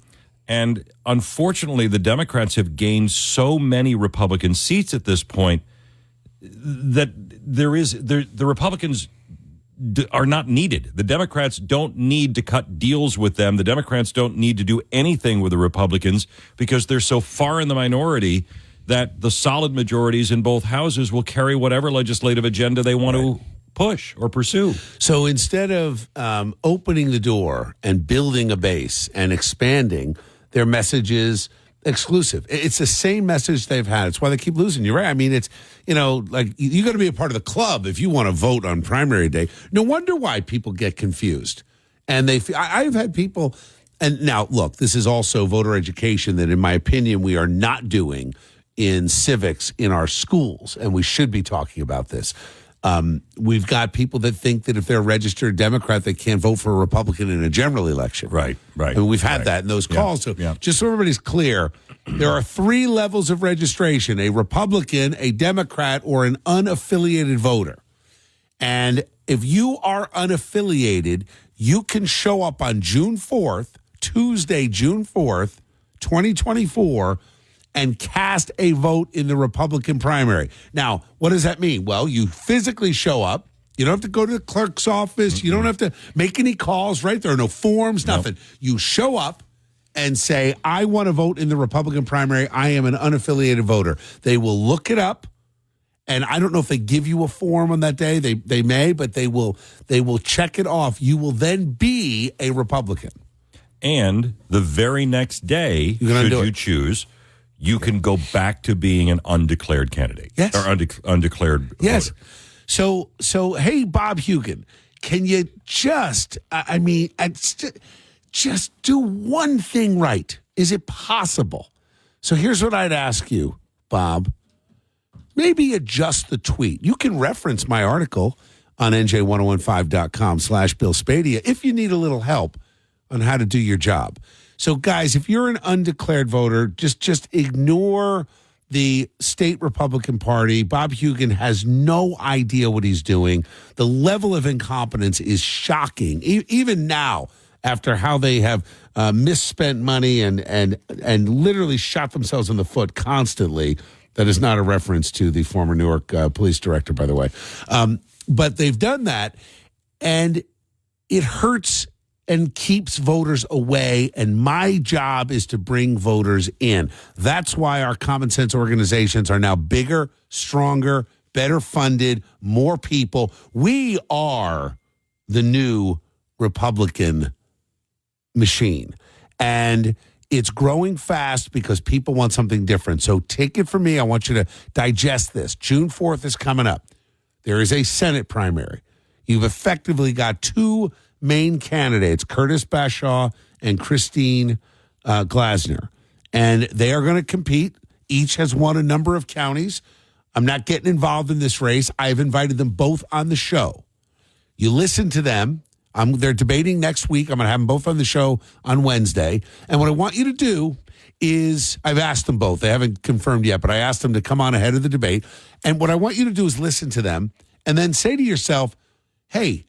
And unfortunately, the Democrats have gained so many Republican seats at this point that the Republicans are not needed. The Democrats don't need to cut deals with them. The Democrats don't need to do anything with the Republicans because they're so far in the minority that the solid majorities in both houses will carry whatever legislative agenda they want to push or pursue. So instead of opening the door and building a base and expanding, their message is exclusive. It's the same message they've had. It's why they keep losing. You're right. I mean, it's, like you got to be a part of the club if you want to vote on primary day. No wonder why people get confused. And I've had people, and now look, this is also voter education that in my opinion, we are not doing in civics in our schools. And we should be talking about this. We've got people that think that if they're a registered Democrat, they can't vote for a Republican in a general election. Right. I mean, we've had that in those calls. So just so everybody's clear, there are 3 levels of registration: a Republican, a Democrat, or an unaffiliated voter. And if you are unaffiliated, you can show up on June 4th, Tuesday, June 4th, 2024, and cast a vote in the Republican primary. Now, what does that mean? Well, you physically show up. You don't have to go to the clerk's office. Mm-hmm. You don't have to make any calls, right? There are no forms, nothing. You show up and say, I want to vote in the Republican primary. I am an unaffiliated voter. They will look it up. And I don't know if they give you a form on that day. They may, but they will check it off. You will then be a Republican. And the very next day, should you choose, you can go back to being an undeclared candidate. Yes. Or undeclared Yes. voter. So, hey, Bob Hugan, can you just do one thing right? Is it possible? So here's what I'd ask you, Bob. Maybe adjust the tweet. You can reference my article on NJ1015.com/Bill Spadea if you need a little help on how to do your job. So, guys, if you're an undeclared voter, just ignore the state Republican Party. Bob Hugan has no idea what he's doing. The level of incompetence is shocking. Even now, after how they have misspent money and literally shot themselves in the foot constantly. That is not a reference to the former Newark police director, by the way. But they've done that, and it hurts and keeps voters away, and my job is to bring voters in. That's why our common sense organizations are now bigger, stronger, better funded, more people. We are the new Republican machine, and it's growing fast because people want something different. So take it from me. I want you to digest this. June 4th is coming up. There is a Senate primary. You've effectively got 2 main candidates, Curtis Bashaw and Christine Glasner. And they are going to compete. Each has won a number of counties. I'm not getting involved in this race. I've invited them both on the show. You listen to them. They're debating next week. I'm going to have them both on the show on Wednesday. And what I want you to do is, I've asked them both. They haven't confirmed yet, but I asked them to come on ahead of the debate. And what I want you to do is listen to them and then say to yourself, hey,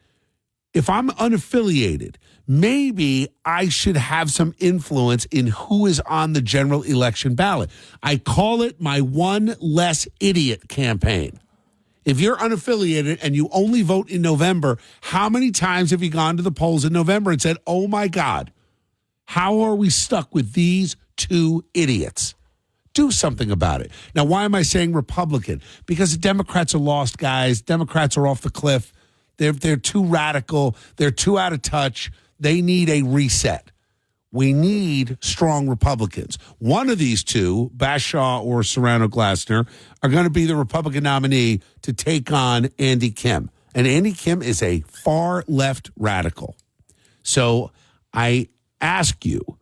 if I'm unaffiliated, maybe I should have some influence in who is on the general election ballot. I call it my One Less Idiot campaign. If you're unaffiliated and you only vote in November, how many times have you gone to the polls in November and said, oh my God, how are we stuck with these 2 idiots? Do something about it. Now, why am I saying Republican? Because the Democrats are lost, guys. Democrats are off the cliff. They're too radical. They're too out of touch. They need a reset. We need strong Republicans. One of these two, Bashaw or Serrano Glasner, are going to be the Republican nominee to take on Andy Kim. And Andy Kim is a far left radical. So I ask you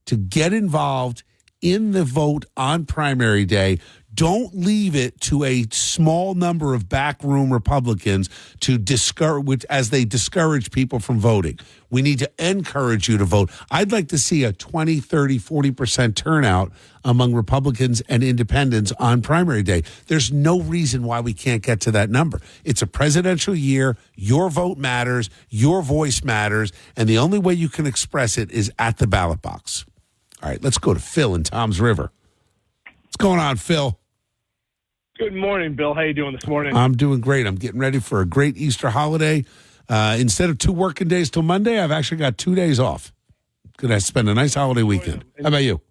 to get involved in the vote on primary day. Don't leave it to a small number of backroom Republicans to discourage, as they discourage people from voting. We need to encourage you to vote. I'd like to see a 20, 30, 40% turnout among Republicans and independents on primary day. There's no reason why we can't get to that number. It's a presidential year. Your vote matters. Your voice matters. And the only way you can express it is at the ballot box. All right, let's go to Phil in Toms River. What's going on, Phil? Good morning, Bill. How you doing this morning? I'm doing great. I'm getting ready for a great Easter holiday. Instead of 2 working days till Monday, I've actually got 2 days off. Going to spend a nice holiday weekend. How about you?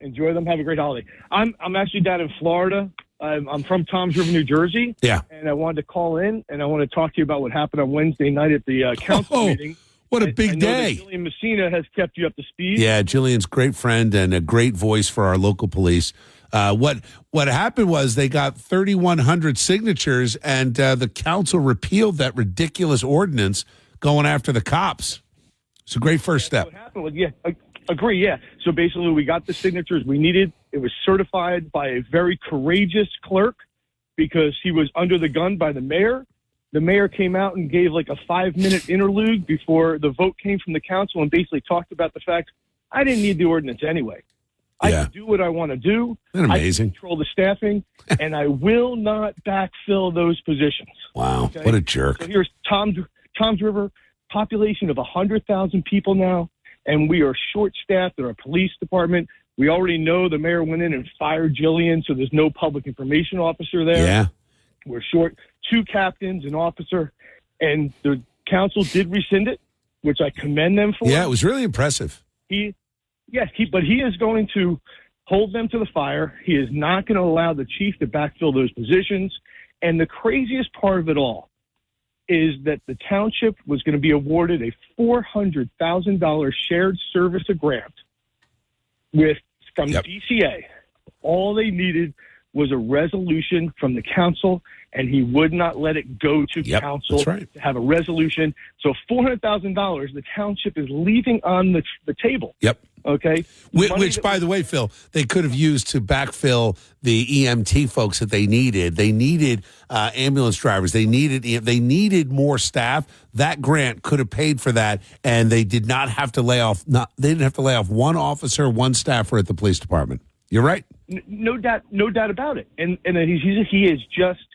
Enjoy them. Have a great holiday. I'm actually down in Florida. I'm from Toms River, New Jersey. Yeah. And I wanted to call in, and I want to talk to you about what happened on Wednesday night at the council meeting. What a big day. Jillian Messina has kept you up to speed. Yeah, Jillian's a great friend and a great voice for our local police. What happened was they got 3,100 signatures, and the council repealed that ridiculous ordinance going after the cops. It's a great first step. What happened was, agree, yeah. So basically, we got the signatures we needed. It was certified by a very courageous clerk because he was under the gun by the mayor. The mayor came out and gave like a 5-minute interlude before the vote came from the council and basically talked about the fact I didn't need the ordinance anyway. I can do what I want to do. Isn't that amazing? I can control the staffing, and I will not backfill those positions. Wow, okay? What a jerk. So here's Toms River, population of 100,000 people now, and we are short-staffed at our police department. We already know the mayor went in and fired Jillian, so there's no public information officer there. Yeah. We're short 2 captains, an officer, and the council did rescind it, which I commend them for. Yeah, it was really impressive. But he is going to hold them to the fire. He is not going to allow the chief to backfill those positions. And the craziest part of it all is that the township was going to be awarded a $400,000 shared service grant from DCA. All they needed was a resolution from the council, and he would not let it go to council to have a resolution. So $400,000 the township is leaving on the table. Yep. Okay. Which, by the way, Phil, they could have used to backfill the EMT folks that they needed. They needed ambulance drivers. They needed more staff. That grant could have paid for that, and they did not have to lay off. They didn't have to lay off one officer, one staffer at the police department. You're right. No doubt about it. And he is just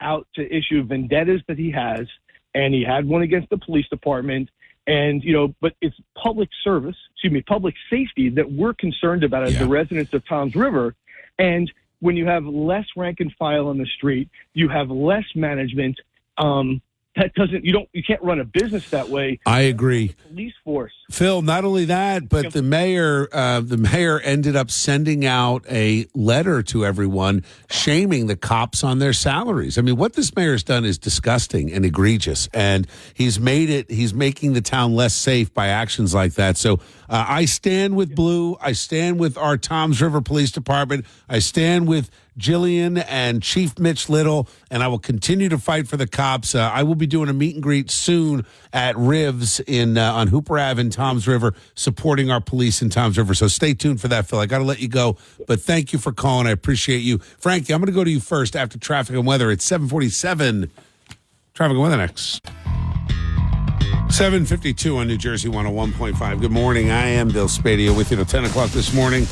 out to issue vendettas that he has, and he had one against the police department. And, but it's public safety that we're concerned about as the residents of Toms River. And when you have less rank and file on the street, you have less management. You can't run a business that way. I agree. Police force. Phil, not only that, but the mayor ended up sending out a letter to everyone shaming the cops on their salaries. I mean, what this mayor's done is disgusting and egregious, and he's making the town less safe by actions like that. So I stand with Blue. I stand with our Toms River Police Department. I stand with Jillian and Chief Mitch Little, and I will continue to fight for the cops. I will be doing a meet and greet soon at Rivs on Hooper Ave in Toms River, supporting our police in Toms River. So stay tuned for that, Phil. I got to let you go, but thank you for calling. I appreciate you. Frankie, I'm going to go to you first after traffic and weather. It's 7:47. Traffic and weather next. 7:52 on New Jersey 101.5. Good morning. I am Bill Spadea with you till 10 o'clock this morning.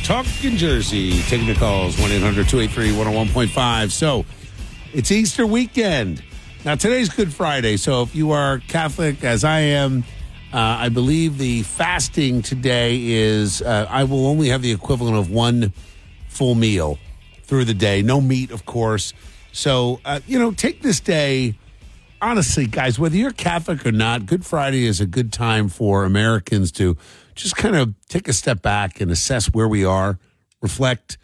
Talking Jersey, taking the calls, 1-800-283-101.5. So, it's Easter weekend. Now, today's Good Friday, so if you are Catholic, as I am, I believe the fasting today is, I will only have the equivalent of one full meal through the day. No meat, of course. So, take this day. Honestly, guys, whether you're Catholic or not, Good Friday is a good time for Americans to just kind of take a step back and assess where we are, reflect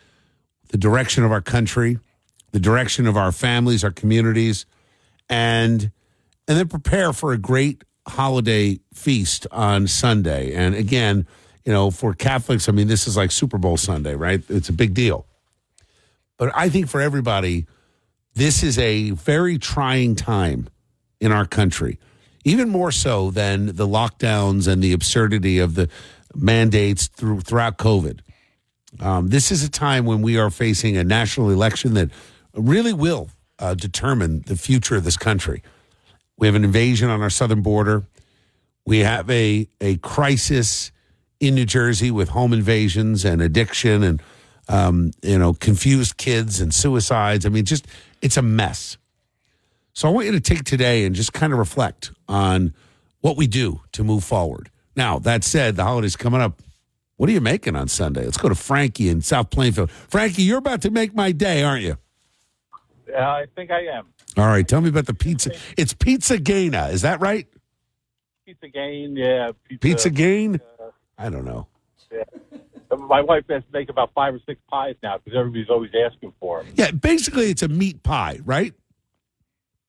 the direction of our country, the direction of our families, our communities, and then prepare for a great holiday feast on Sunday. And again, for Catholics, I mean, this is like Super Bowl Sunday, right? It's a big deal. But I think for everybody, this is a very trying time in our country, even more so than the lockdowns and the absurdity of the mandates throughout COVID. This is a time when we are facing a national election that really will determine the future of this country. We have an invasion on our southern border. We have a crisis in New Jersey with home invasions and addiction and confused kids and suicides. I mean, it's a mess. So I want you to take today and just kind of reflect on what we do to move forward. Now, that said, the holiday's coming up. What are you making on Sunday? Let's go to Frankie in South Plainfield. Frankie, you're about to make my day, aren't you? I think I am. All right, tell me about the pizza. It's Pizza Gaina, is that right? Pizza Gain, yeah. Pizza Gain? I don't know. Yeah. My wife has to make about 5 or 6 pies now because everybody's always asking for them. Yeah, basically it's a meat pie, right?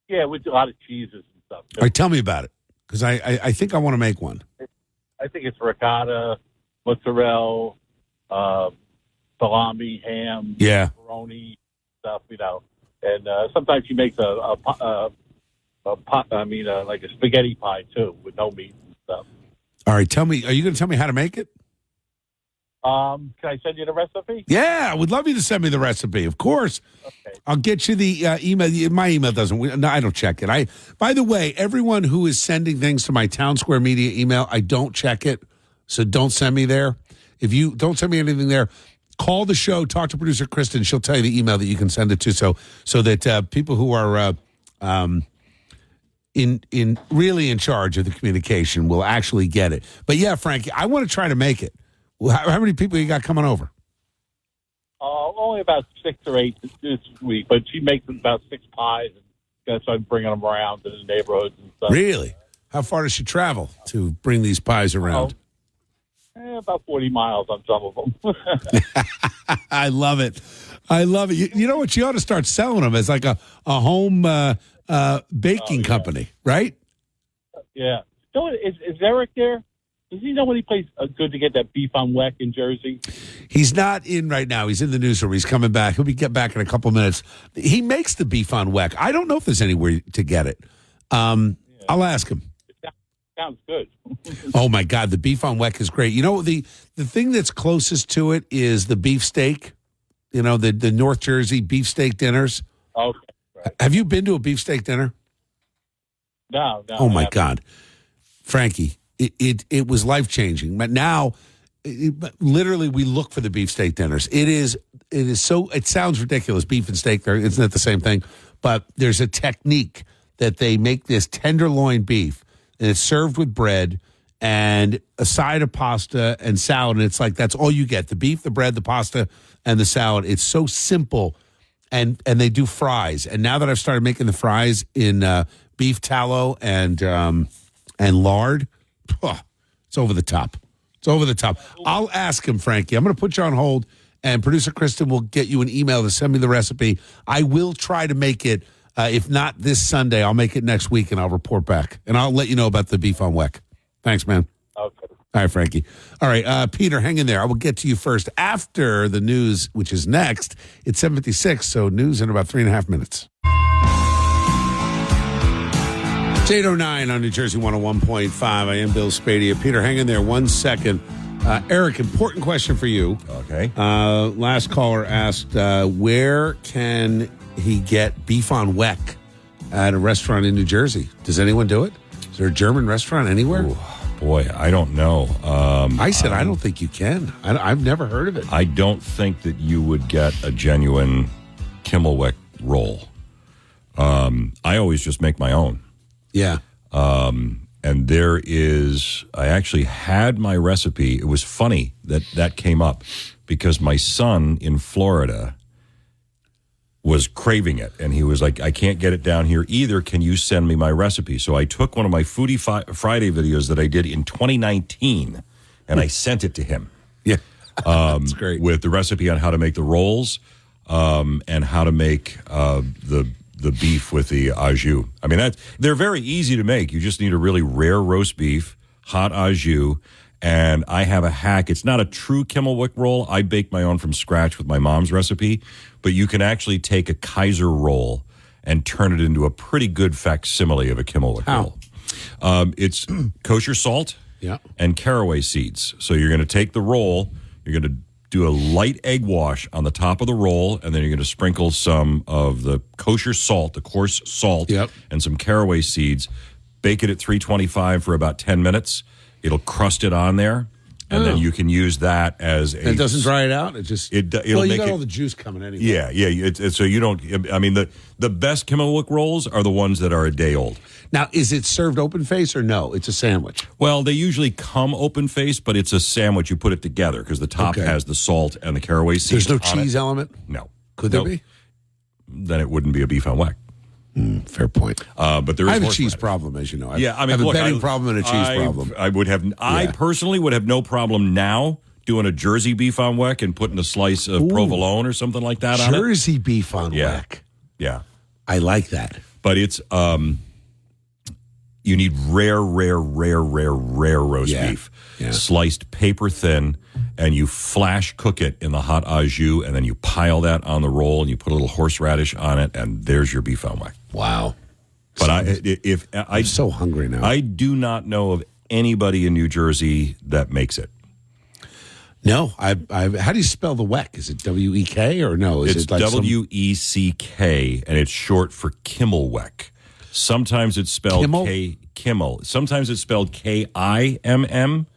Yeah, with a lot of cheeses and stuff. All right, tell me about it because I think I want to make one. I think it's ricotta, mozzarella, salami, ham, pepperoni stuff, And sometimes she makes like a spaghetti pie too with no meat and stuff. All right, tell me. Are you going to tell me how to make it? Can I send you the recipe? Yeah, I would love you to send me the recipe. Of course. Okay. I'll get you the email. My email doesn't. No, I don't check it. By the way, everyone who is sending things to my Town Square Media email, I don't check it. So don't send me there. If you don't send me anything there, call the show, talk to producer Kristen. She'll tell you the email that you can send it to, so that people who are really in charge of the communication will actually get it. But yeah, Frankie, I want to try to make it. How many people you got coming over? Only about 6 or 8 this week, but she makes about 6 pies, and so I'm bringing them around to the neighborhoods and stuff. Really? How far does she travel to bring these pies around? About 40 miles on some of them. I love it. I love it. You know what? You ought to start selling them as like a home baking company, right? Yeah. So is Eric there? Does he know any place good to get that beef on weck in Jersey? He's not in right now. He's in the newsroom. He's coming back. He'll get back in a couple minutes. He makes the beef on weck. I don't know if there's anywhere to get it. I'll ask him. Sounds good. Oh my God, the beef on weck is great. You know, the thing that's closest to it is the beef steak. You know, the North Jersey beefsteak dinners. Okay. Right. Have you been to a beefsteak dinner? No. Oh my God, Frankie, it was life changing. But now, literally, we look for the beefsteak dinners. It is so. It sounds ridiculous. Beef and steak, isn't it the same thing? But there's a technique that they make this tenderloin beef. And it's served with bread and a side of pasta and salad. And it's like, that's all you get. The beef, the bread, the pasta, and the salad. It's so simple. And they do fries. And now that I've started making the fries in beef tallow and lard, it's over the top. It's over the top. I'll ask him, Frankie. I'm going to put you on hold. And producer Kristen will get you an email to send me the recipe. I will try to make it. If not this Sunday, I'll make it next week, and I'll report back. And I'll let you know about the beef on weck. Thanks, man. Okay. All right, Frankie. All right, Peter, hang in there. I will get to you first after the news, which is next. It's 7:56, so news in about 3.5 minutes. It's 8:09 on New Jersey 101.5. I am Bill Spadea. Peter, hang in there 1 second. Eric, important question for you. Okay. Last caller asked, where can he get beef on weck at a restaurant in New Jersey? Does anyone do it? Is there a German restaurant anywhere? Ooh, boy, I don't know. I said I don't think you can. I've never heard of it. I don't think that you would get a genuine Kimmelweck roll. I always just make my own. Yeah. And there is, I actually had my recipe. It was funny that came up because my son in Florida was craving it. And he was like, I can't get it down here either. Can you send me my recipe? So I took one of my Foodie Friday videos that I did in 2019 and I sent it to him. Yeah. That's great. With the recipe on how to make the rolls. and how to make the beef with the au jus. I mean, they're very easy to make. You just need a really rare roast beef, hot au jus, and I have a hack. It's not a true Kimmelwick roll. I bake my own from scratch with my mom's recipe, but you can actually take a Kaiser roll and turn it into a pretty good facsimile of a Kimmelwick roll. It's kosher salt and caraway seeds. So you're going to take the roll, you're going to do a light egg wash on the top of the roll, and then you're going to sprinkle some of the kosher salt, the coarse salt, and some caraway seeds. Bake it at 325 for about 10 minutes. It'll crust it on there, and then you can use that as a... It doesn't dry it out? It'll well, you got all the juice coming anyway. Yeah. So you don't... I mean, the best Kimmelwick rolls are the ones that are a day old. Now, is it served open face or no? It's a sandwich. Well, they usually come open face, but it's a sandwich. You put it together because the top has the salt and the caraway seeds. There's no cheese element? No. Could there be? Then it wouldn't be a beef on weck. Fair point. But there is I have a cheese problem, as you know. I have a betting problem and a cheese problem. I personally would have no problem now doing a Jersey beef on weck and putting a slice of provolone or something like that on it. Jersey beef on weck. Yeah. I like that. But it's... you need rare roast beef, sliced paper thin, and you flash cook it in the hot au jus, and then you pile that on the roll, and you put a little horseradish on it, and there's your beef on weck. Wow! But I'm so hungry now. I do not know of anybody in New Jersey that makes it. No, how do you spell the weck? Is it W-E-K or no? It's W-E-C-K, and it's short for Kimmelweck. Sometimes it's spelled Kimmel. Sometimes it's spelled K-I-M-M-E-L.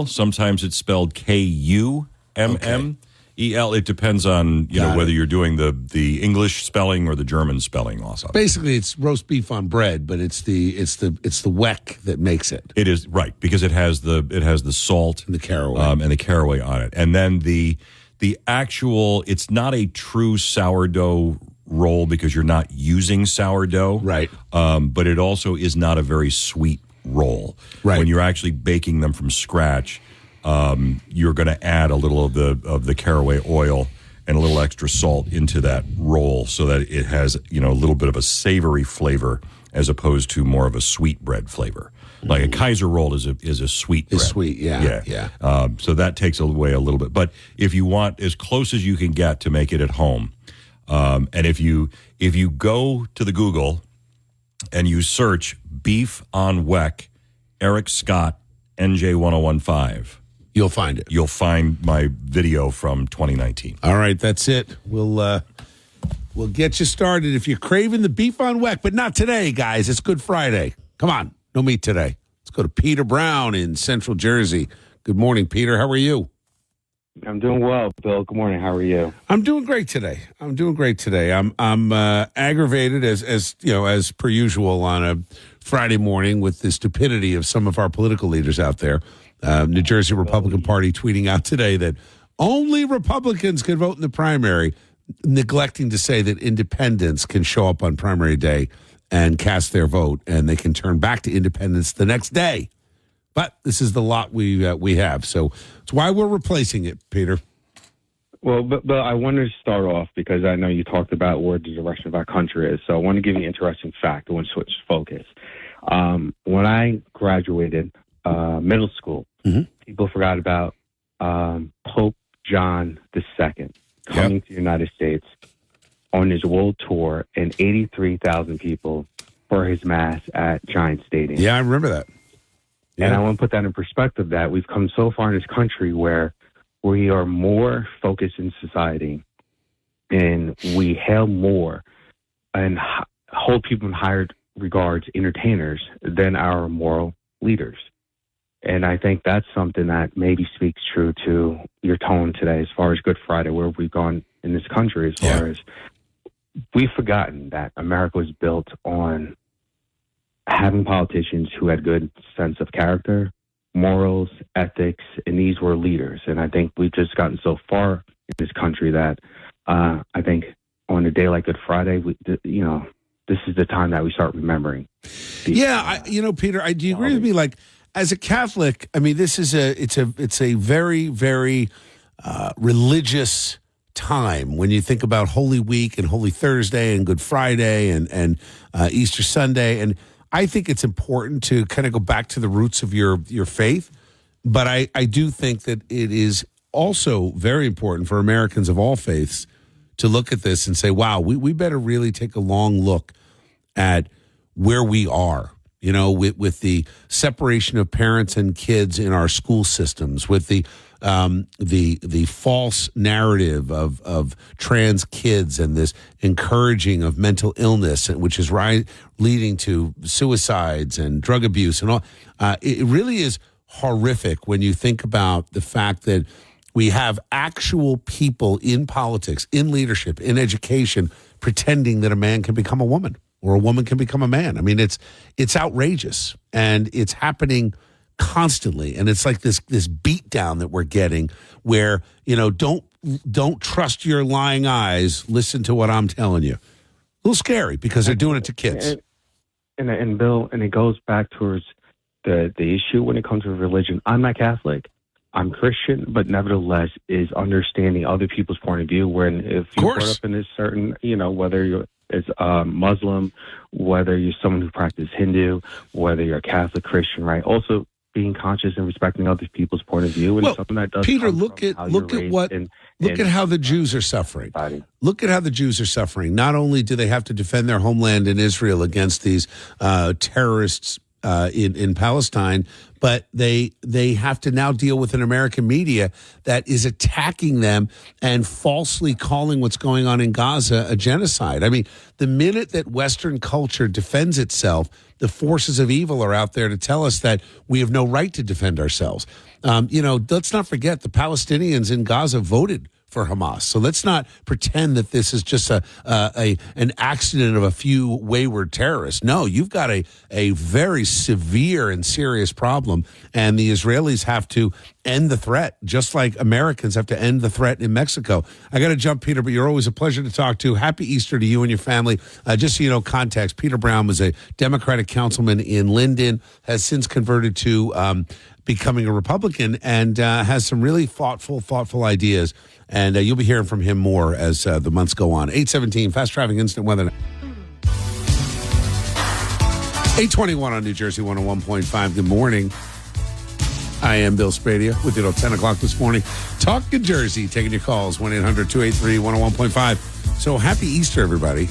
Sometimes it's spelled K-U-M-M-E-L. It depends on whether you're doing the English spelling or the German spelling. Also, basically, it's roast beef on bread, but it's the weck that makes it. It is right because it has the salt and the caraway on it, and then the actual. It's not a true sourdough roll because you're not using sourdough, right? But it also is not a very sweet roll. Right. When you're actually baking them from scratch, you're going to add a little of the caraway oil and a little extra salt into that roll so that it has a little bit of a savory flavor as opposed to more of a sweet bread flavor. Like a Kaiser roll is a sweet bread. It's sweet, yeah. So that takes away a little bit. But if you want as close as you can get to make it at home. And if you go to the Google and you search beef on weck, Eric Scott, NJ1015, you'll find it. You'll find my video from 2019. All right, that's it. We'll get you started if you're craving the beef on weck, but not today, guys. It's Good Friday. Come on, no meat today. Let's go to Peter Brown in Central Jersey. Good morning, Peter. How are you? I'm doing well, Bill. Good morning. How are you? I'm doing great today. I'm aggravated as per usual on a Friday morning with the stupidity of some of our political leaders out there. New Jersey Republican Party tweeting out today that only Republicans can vote in the primary, neglecting to say that independents can show up on primary day and cast their vote, and they can turn back to independents the next day. But this is the lot we have, so it's why we're replacing it, Peter. Well, but I wanted to start off because I know you talked about where the direction of our country is, so I want to give you an interesting fact. I want to switch focus. When I graduated middle school, people forgot about Pope John II coming to the United States on his world tour, and 83,000 people for his mass at Giant Stadium. Yeah, I remember that. And I want to put that in perspective that we've come so far in this country where we are more focused in society and we hail more and hold people in higher regards, entertainers, than our moral leaders. And I think that's something that maybe speaks true to your tone today as far as Good Friday, where we've gone in this country, as far as we've forgotten that America was built on having politicians who had good sense of character, morals, ethics, and these were leaders. And I think we've just gotten so far in this country that I think on a day like Good Friday, this is the time that we start remembering. Peter, do you agree with me? Like, as a Catholic, I mean, this is it's a very, very religious time when you think about Holy Week and Holy Thursday and Good Friday and Easter Sunday. And I think it's important to kind of go back to the roots of your faith. But I do think that it is also very important for Americans of all faiths to look at this and say, wow, we better really take a long look at where we are, with the separation of parents and kids in our school systems, with the false narrative of trans kids and this encouraging of mental illness, which is leading to suicides and drug abuse and all. It really is horrific when you think about the fact that we have actual people in politics, in leadership, in education, pretending that a man can become a woman or a woman can become a man. I mean, it's outrageous, and it's happening constantly. And it's like this beat down that we're getting where, don't trust your lying eyes. Listen to what I'm telling you. A little scary because they're doing it to kids. And Bill, and it goes back towards the issue when it comes to religion. I'm not Catholic. I'm Christian, but nevertheless is understanding other people's point of view. When if you're brought up in a certain, whether you're Muslim, whether you're someone who practices Hindu, whether you're a Catholic, Christian, right? Also being conscious and respecting other people's point of view, and something that does. Peter, look at how the Jews are suffering. Look at how the Jews are suffering. Not only do they have to defend their homeland in Israel against these terrorists in Palestine, but they have to now deal with an American media that is attacking them and falsely calling what's going on in Gaza a genocide. I mean, the minute that Western culture defends itself, the forces of evil are out there to tell us that we have no right to defend ourselves. Let's not forget the Palestinians in Gaza voted for Hamas. So let's not pretend that this is just an accident of a few wayward terrorists. No, you've got a very severe and serious problem, and the Israelis have to end the threat, just like Americans have to end the threat in Mexico. I got to jump, Peter, but you're always a pleasure to talk to. Happy Easter to you and your family. Just so you know, context, Peter Brown was a Democratic councilman in Linden, has since converted to becoming a Republican, and has some really thoughtful ideas. And you'll be hearing from him more as the months go on. 8:17, fast traffic instant weather. 8:21 on New Jersey 101.5. Good morning. I am Bill Spadea with you till 10 o'clock this morning. Talking Jersey, taking your calls, 1-800-283-101.5. So happy Easter, everybody.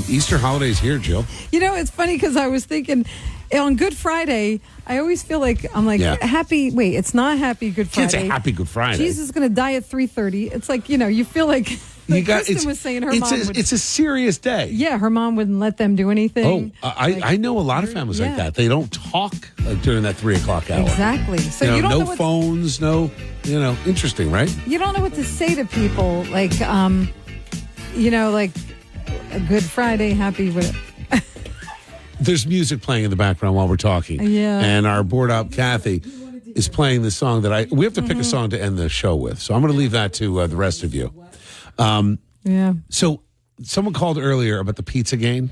Easter holiday's here, Jill. It's funny because I was thinking on Good Friday, I always feel like happy. Wait, it's not happy Good Friday. It's a happy Good Friday. Jesus is going to die at 3:30. It's like, you feel like Kristen was saying her mom would. It's a serious day. Yeah, her mom wouldn't let them do anything. Oh, I know a lot of families like that. They don't talk during that 3 o'clock hour. Exactly. So you don't know phones, interesting, right? You don't know what to say to people, like a Good Friday, happy with. There's music playing in the background while we're talking. Yeah. And our board op, Kathy, is playing the song that we have to pick a song to end the show with. So I'm going to leave that to the rest of you. Yeah. So someone called earlier about the pizza game.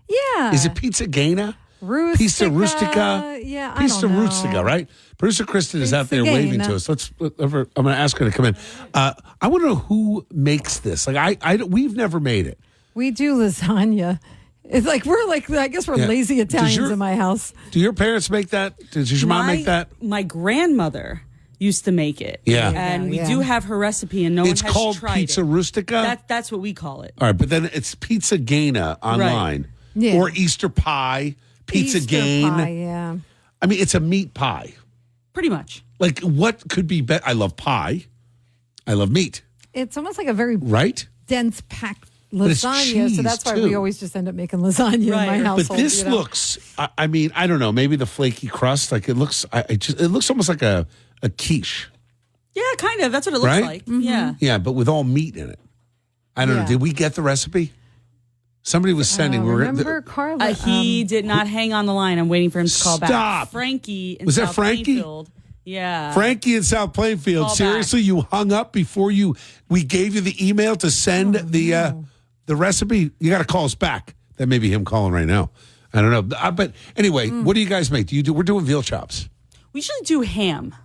Yeah. Is it Pizza Gaina? Rustica. Pizza Rustica? Yeah, I Pizza don't know. Rustica, right? Producer Kristen is out there waving to us. I'm going to ask her to come in. I want to know who makes this. We've never made it. We do lasagna. It's like I guess we're lazy Italians in my house. Do your parents make that? Does your mom make that? My grandmother used to make it. Yeah. And we do have her recipe, and it's one has called tried Pizza it. Rustica? That's what we call it. All right, but then it's Pizza Gaina online. Right. Yeah. Or Easter pie, Pizza Gain. Pie, yeah. I mean, it's a meat pie. Pretty much. Like, what could be better? I love pie. I love meat. It's almost like a very dense, packed lasagna, so that's why we always just end up making lasagna in my household. But this looks, I mean, I don't know, maybe the flaky crust, like it looks almost like a quiche. Yeah, kind of. That's what it looks like. Mm-hmm. Yeah. Yeah, but with all meat in it. I don't know. Did we get the recipe? Somebody was sending. Remember Carla? He did not hang on the line. I'm waiting for him to call back. Frankie in South Plainfield. Yeah. Frankie in South Plainfield. Call Seriously, you hung up before we gave you the email to send the recipe? You got to call us back. That may be him calling right now. I don't know. But anyway, what do you guys make? We're doing veal chops. We usually do ham.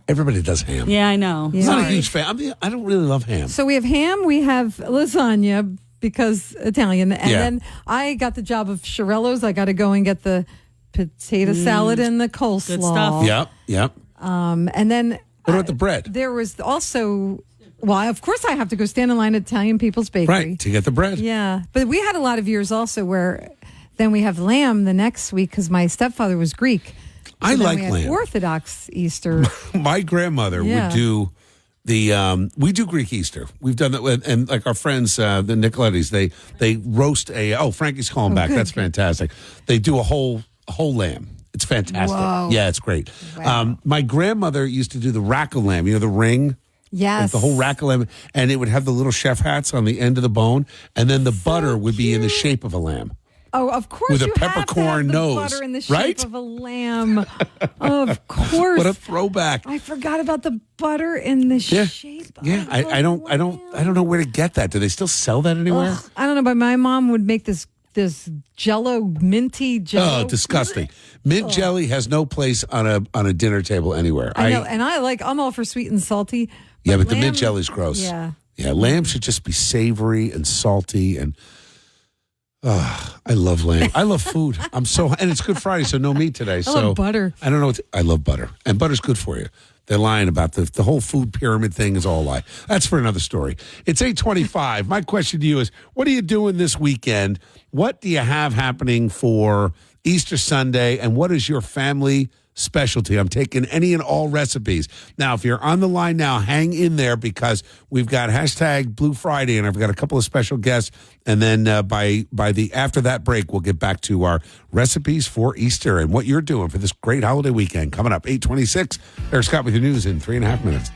Everybody does ham. Yeah, I know. I'm not a huge fan. I don't really love ham. So we have ham, we have lasagna because Italian, and Yeah. then I got the job of Chiarello's. I got to go and get the potato salad and the coleslaw. Good stuff. Yep. And then What about the bread? there was also, well, of course I have to go stand in line at Italian People's Bakery. Right, to get the bread. Yeah, but we had a lot of years also where then we have lamb the next week because my stepfather was Greek. I then like we had lamb. Orthodox Easter. My grandmother would do we do Greek Easter. We've done that with, and like our friends, the Nicolettis, they roast Frankie's calling back. good, That's fantastic. They do a whole lamb. It's fantastic. Whoa. Yeah, it's great. Wow. My grandmother used to do the rack of lamb, the ring. Yes. Like the whole rack of lamb, and it would have the little chef hats on the end of the bone, and then the butter would be in the shape of a lamb. Oh, of course. With a you have to peppercorn have the nose, butter in the shape right? of a lamb. Of course. What a throwback! I forgot about the butter in the shape. Yeah, I don't know where to get that. Do they still sell that anywhere? Ugh, I don't know, but my mom would make this Jello, minty Jello. Oh, disgusting! Mint jelly has no place on a dinner table anywhere. I know, and I'm all for sweet and salty. Yeah, but the lamb- mint jelly's gross. Yeah. Yeah, lamb should just be savory and salty and. I love lamb. I love food. And it's Good Friday, so no meat today. I love butter. I don't know. I love butter, and butter's good for you. They're lying about the whole food pyramid thing is all a lie. That's for another story. It's 8:25. My question to you is: what are you doing this weekend? What do you have happening for Easter Sunday, and what is your family specialty? I'm taking any and all recipes. Now, if you're on the line now, hang in there because we've got hashtag Blue Friday, and I've got a couple of special guests. And then after that break, we'll get back to our recipes for Easter and what you're doing for this great holiday weekend. Coming up, 8:26. Eric Scott with your news in 3.5 minutes.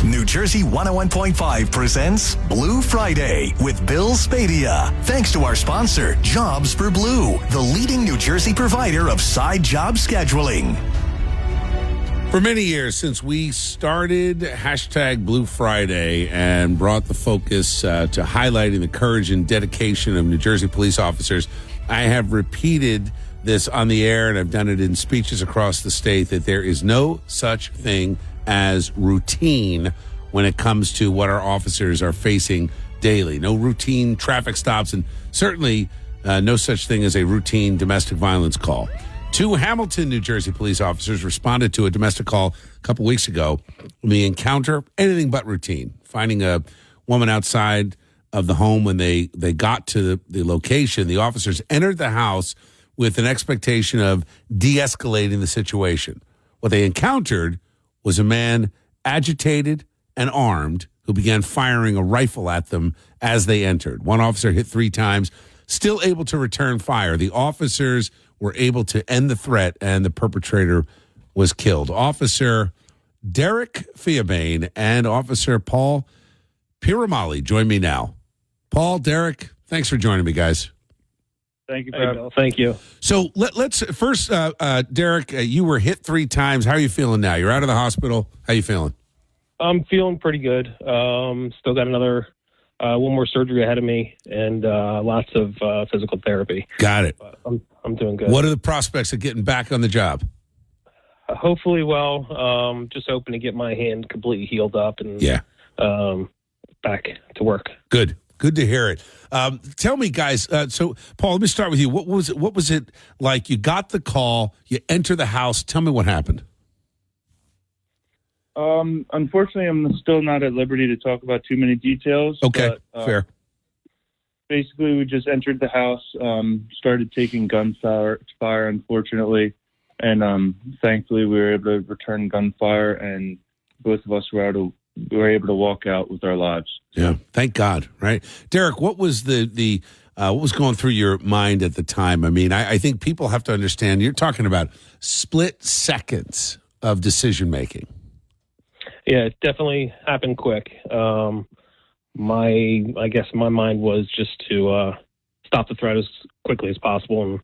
New Jersey 101.5 presents Blue Friday with Bill Spadea. Thanks to our sponsor, Jobs for Blue, the leading New Jersey provider of side job scheduling. For many years, since we started hashtag Blue Friday and brought the focus to highlighting the courage and dedication of New Jersey police officers, I have repeated this on the air, and I've done it in speeches across the state, that there is no such thing as routine when it comes to what our officers are facing daily. No routine traffic stops, and certainly no such thing as a routine domestic violence call. 2 Hamilton, New Jersey police officers responded to a domestic call a couple weeks ago. The encounter, anything but routine. Finding a woman outside of the home. When they got to the location, the officers entered the house with an expectation of de-escalating the situation. What they encountered was a man agitated and armed who began firing a rifle at them as they entered. One officer hit 3 times, still able to return fire. The officers were able to end the threat, and the perpetrator was killed. Officer Derek Fiabane and Officer Paul Piramali join me now. Paul, Derek, thanks for joining me, guys. Thank you, Bill. Thank you. So let's first, Derek, you were hit 3 times. How are you feeling now? You're out of the hospital. How you feeling? I'm feeling pretty good. Still got another one more surgery ahead of me, and lots of physical therapy. Got it. But I'm doing good. What are the prospects of getting back on the job? Hopefully, well. Just hoping to get my hand completely healed up and back to work. Good. Good to hear it. Tell me, guys. So, Paul, let me start with you. What was it like? You got the call. You enter the house. Tell me what happened. Unfortunately, I'm still not at liberty to talk about too many details. Okay, but, fair. Basically, we just entered the house, started taking gunfire, unfortunately, and thankfully we were able to return gunfire, and both of us were able to walk out with our lives. Yeah, thank God. Right, Derek. What was the what was going through your mind at the time? I mean, I think people have to understand. You're talking about split seconds of decision making. Yeah, it definitely happened quick. I guess my mind was just to stop the threat as quickly as possible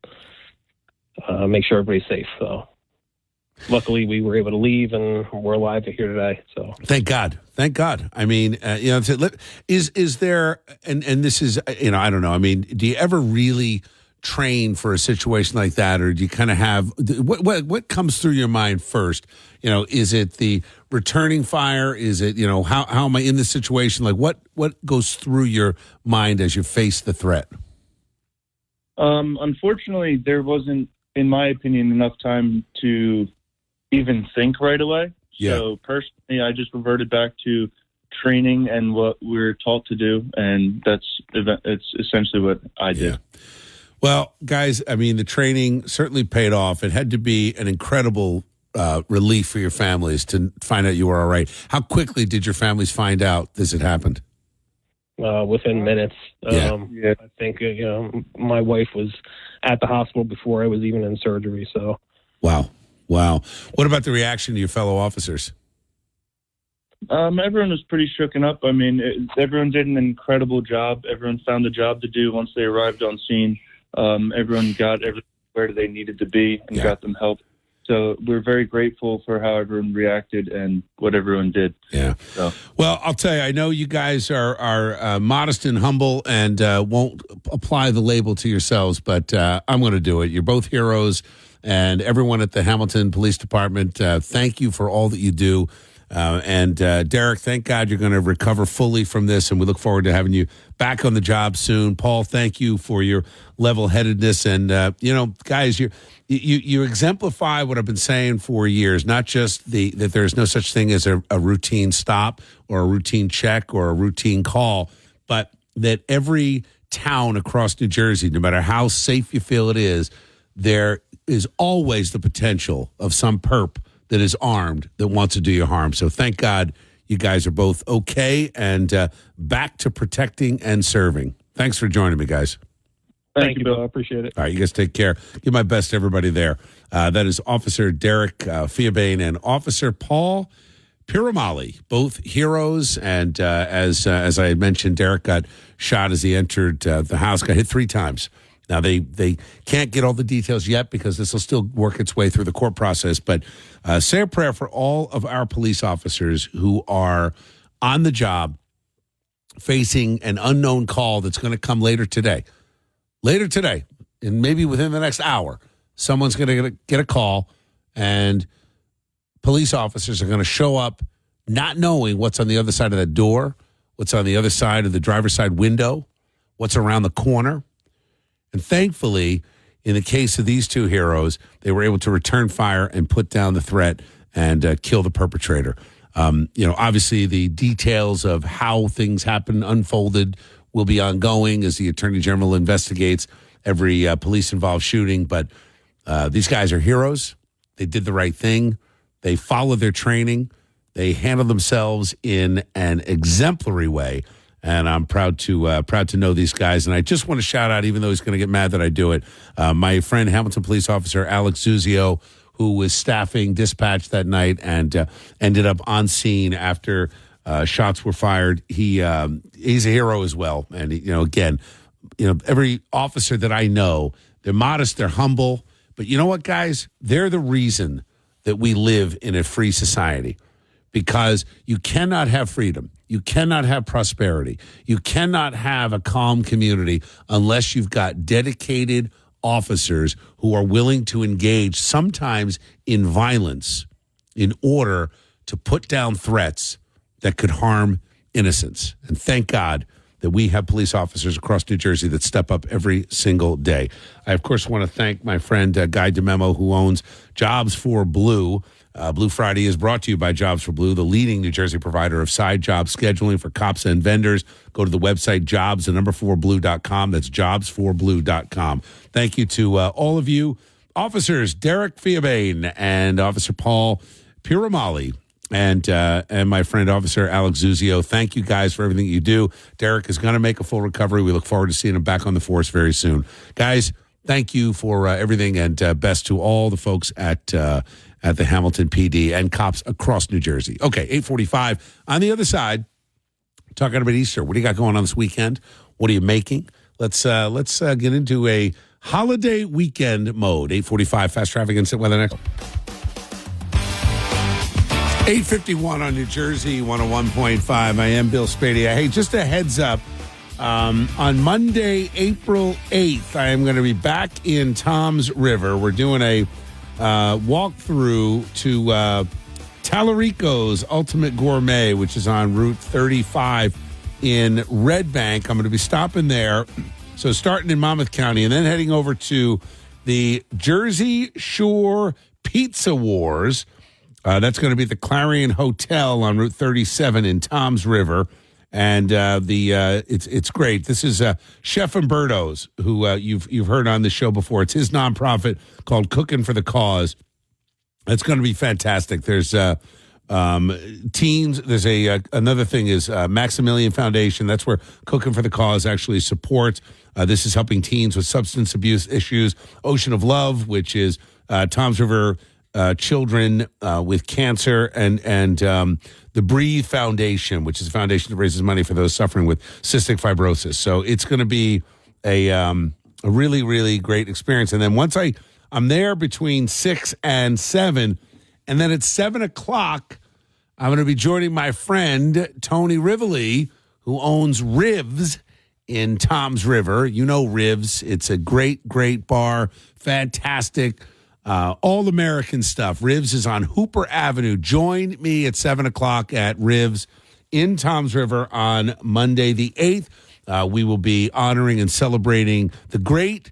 and make sure everybody's safe. So, luckily, we were able to leave, and we're alive to here today. So, thank God. Thank God. I mean, is there and this is I don't know. I mean, do you ever really train for a situation like that, or do you kind of have what comes through your mind first? Is it the returning fire? Is it how am I in this situation? Like what goes through your mind as you face the threat? Unfortunately, there wasn't, in my opinion, enough time to even think right away. Yeah. So personally, I just reverted back to training and what we're taught to do, and it's essentially what I did. Yeah. Well, guys, I mean, the training certainly paid off. It had to be an incredible relief for your families to find out you were all right. How quickly did your families find out this had happened? Within minutes. Yeah. I think my wife was at the hospital before I was even in surgery. So. Wow. What about the reaction to your fellow officers? Everyone was pretty shooken up. I mean, everyone did an incredible job. Everyone found a job to do once they arrived on scene. Everyone got where they needed to be and got them help. So we're very grateful for how everyone reacted and what everyone did. Yeah. So. Well, I'll tell you, I know you guys are modest and humble and won't apply the label to yourselves, but I'm going to do it. You're both heroes, and everyone at the Hamilton Police Department, thank you for all that you do. And Derek, thank God you're going to recover fully from this, and we look forward to having you back on the job soon. Paul, thank you for your level-headedness, and guys, you exemplify what I've been saying for years. Not just that there's no such thing as a routine stop or a routine check or a routine call, but that every town across New Jersey, no matter how safe you feel it is, there is always the potential of some perp that is armed that wants to do you harm. So thank God you guys are both okay and back to protecting and serving. Thanks for joining me, guys. Thank you, Bill. I appreciate it. All right, you guys take care. Give my best to everybody there. That is Officer Derek Fiabane and Officer Paul Piramali, both heroes. And as I had mentioned, Derek got shot as he entered the house, got hit 3 times. Now, they can't get all the details yet because this will still work its way through the court process. But say a prayer for all of our police officers who are on the job facing an unknown call that's going to come later today. Later today, and maybe within the next hour, someone's going to get a call, and police officers are going to show up not knowing what's on the other side of that door, what's on the other side of the driver's side window, what's around the corner. And thankfully, in the case of these 2 heroes, they were able to return fire and put down the threat and kill the perpetrator. Obviously, the details of how things happened, unfolded, will be ongoing as the Attorney General investigates every police-involved shooting. But these guys are heroes. They did the right thing. They followed their training. They handled themselves in an exemplary way. And I'm proud to know these guys. And I just want to shout out, even though he's going to get mad that I do it, my friend Hamilton Police Officer Alex Zuzio, who was staffing dispatch that night and ended up on scene after shots were fired. He's a hero as well. And every officer that I know, they're modest, they're humble. But you know what, guys? They're the reason that we live in a free society. Because you cannot have freedom. You cannot have prosperity. You cannot have a calm community unless you've got dedicated officers who are willing to engage, sometimes in violence, in order to put down threats that could harm innocents. And thank God that we have police officers across New Jersey that step up every single day. I, of course, want to thank my friend Guy DeMemo, who owns Jobs for Blue. Blue Friday is brought to you by Jobs for Blue, the leading New Jersey provider of side job scheduling for cops and vendors. Go to the website jobs4blue.com. That's jobs4blue.com. Thank you to all of you, officers Derek Fiabane and Officer Paul Piramali and my friend Officer Alex Zuzio. Thank you guys for everything you do. Derek is going to make a full recovery. We look forward to seeing him back on the force very soon. Guys, thank you for everything, and best to all the folks at the Hamilton PD and cops across New Jersey. Okay, 8:45. On the other side, talking about Easter. What do you got going on this weekend? What are you making? Let's get into a holiday weekend mode. 8:45. Fast traffic and set weather next. 8:51 on New Jersey 101.5. I am Bill Spadea. Hey, just a heads up. On Monday, April 8th, I am going to be back in Toms River. We're doing a walkthrough to Tallarico's Ultimate Gourmet, which is on Route 35 in Red Bank. I'm going to be stopping there. So starting in Monmouth County and then heading over to the Jersey Shore Pizza Wars. That's going to be at the Clarion Hotel on Route 37 in Toms River. And it's great. This is Chef Umberto's, who you've heard on the show before. It's his nonprofit called Cooking for the Cause. It's going to be fantastic. There's teens. There's another thing is Maximilian Foundation. That's where Cooking for the Cause actually supports. This is helping teens with substance abuse issues. Ocean of Love, which is Toms River children with cancer, and the Breathe Foundation, which is a foundation that raises money for those suffering with cystic fibrosis. So it's going to be a really, really great experience. And then once I'm there between 6 and 7, and then at 7 o'clock, I'm going to be joining my friend Tony Rivoli, who owns Rivs in Toms River. You know Rivs. It's a great, great bar. Fantastic. All-American stuff. Rivs is on Hooper Avenue. Join me at 7 o'clock at Rivs in Toms River on Monday the 8th. We will be honoring and celebrating the great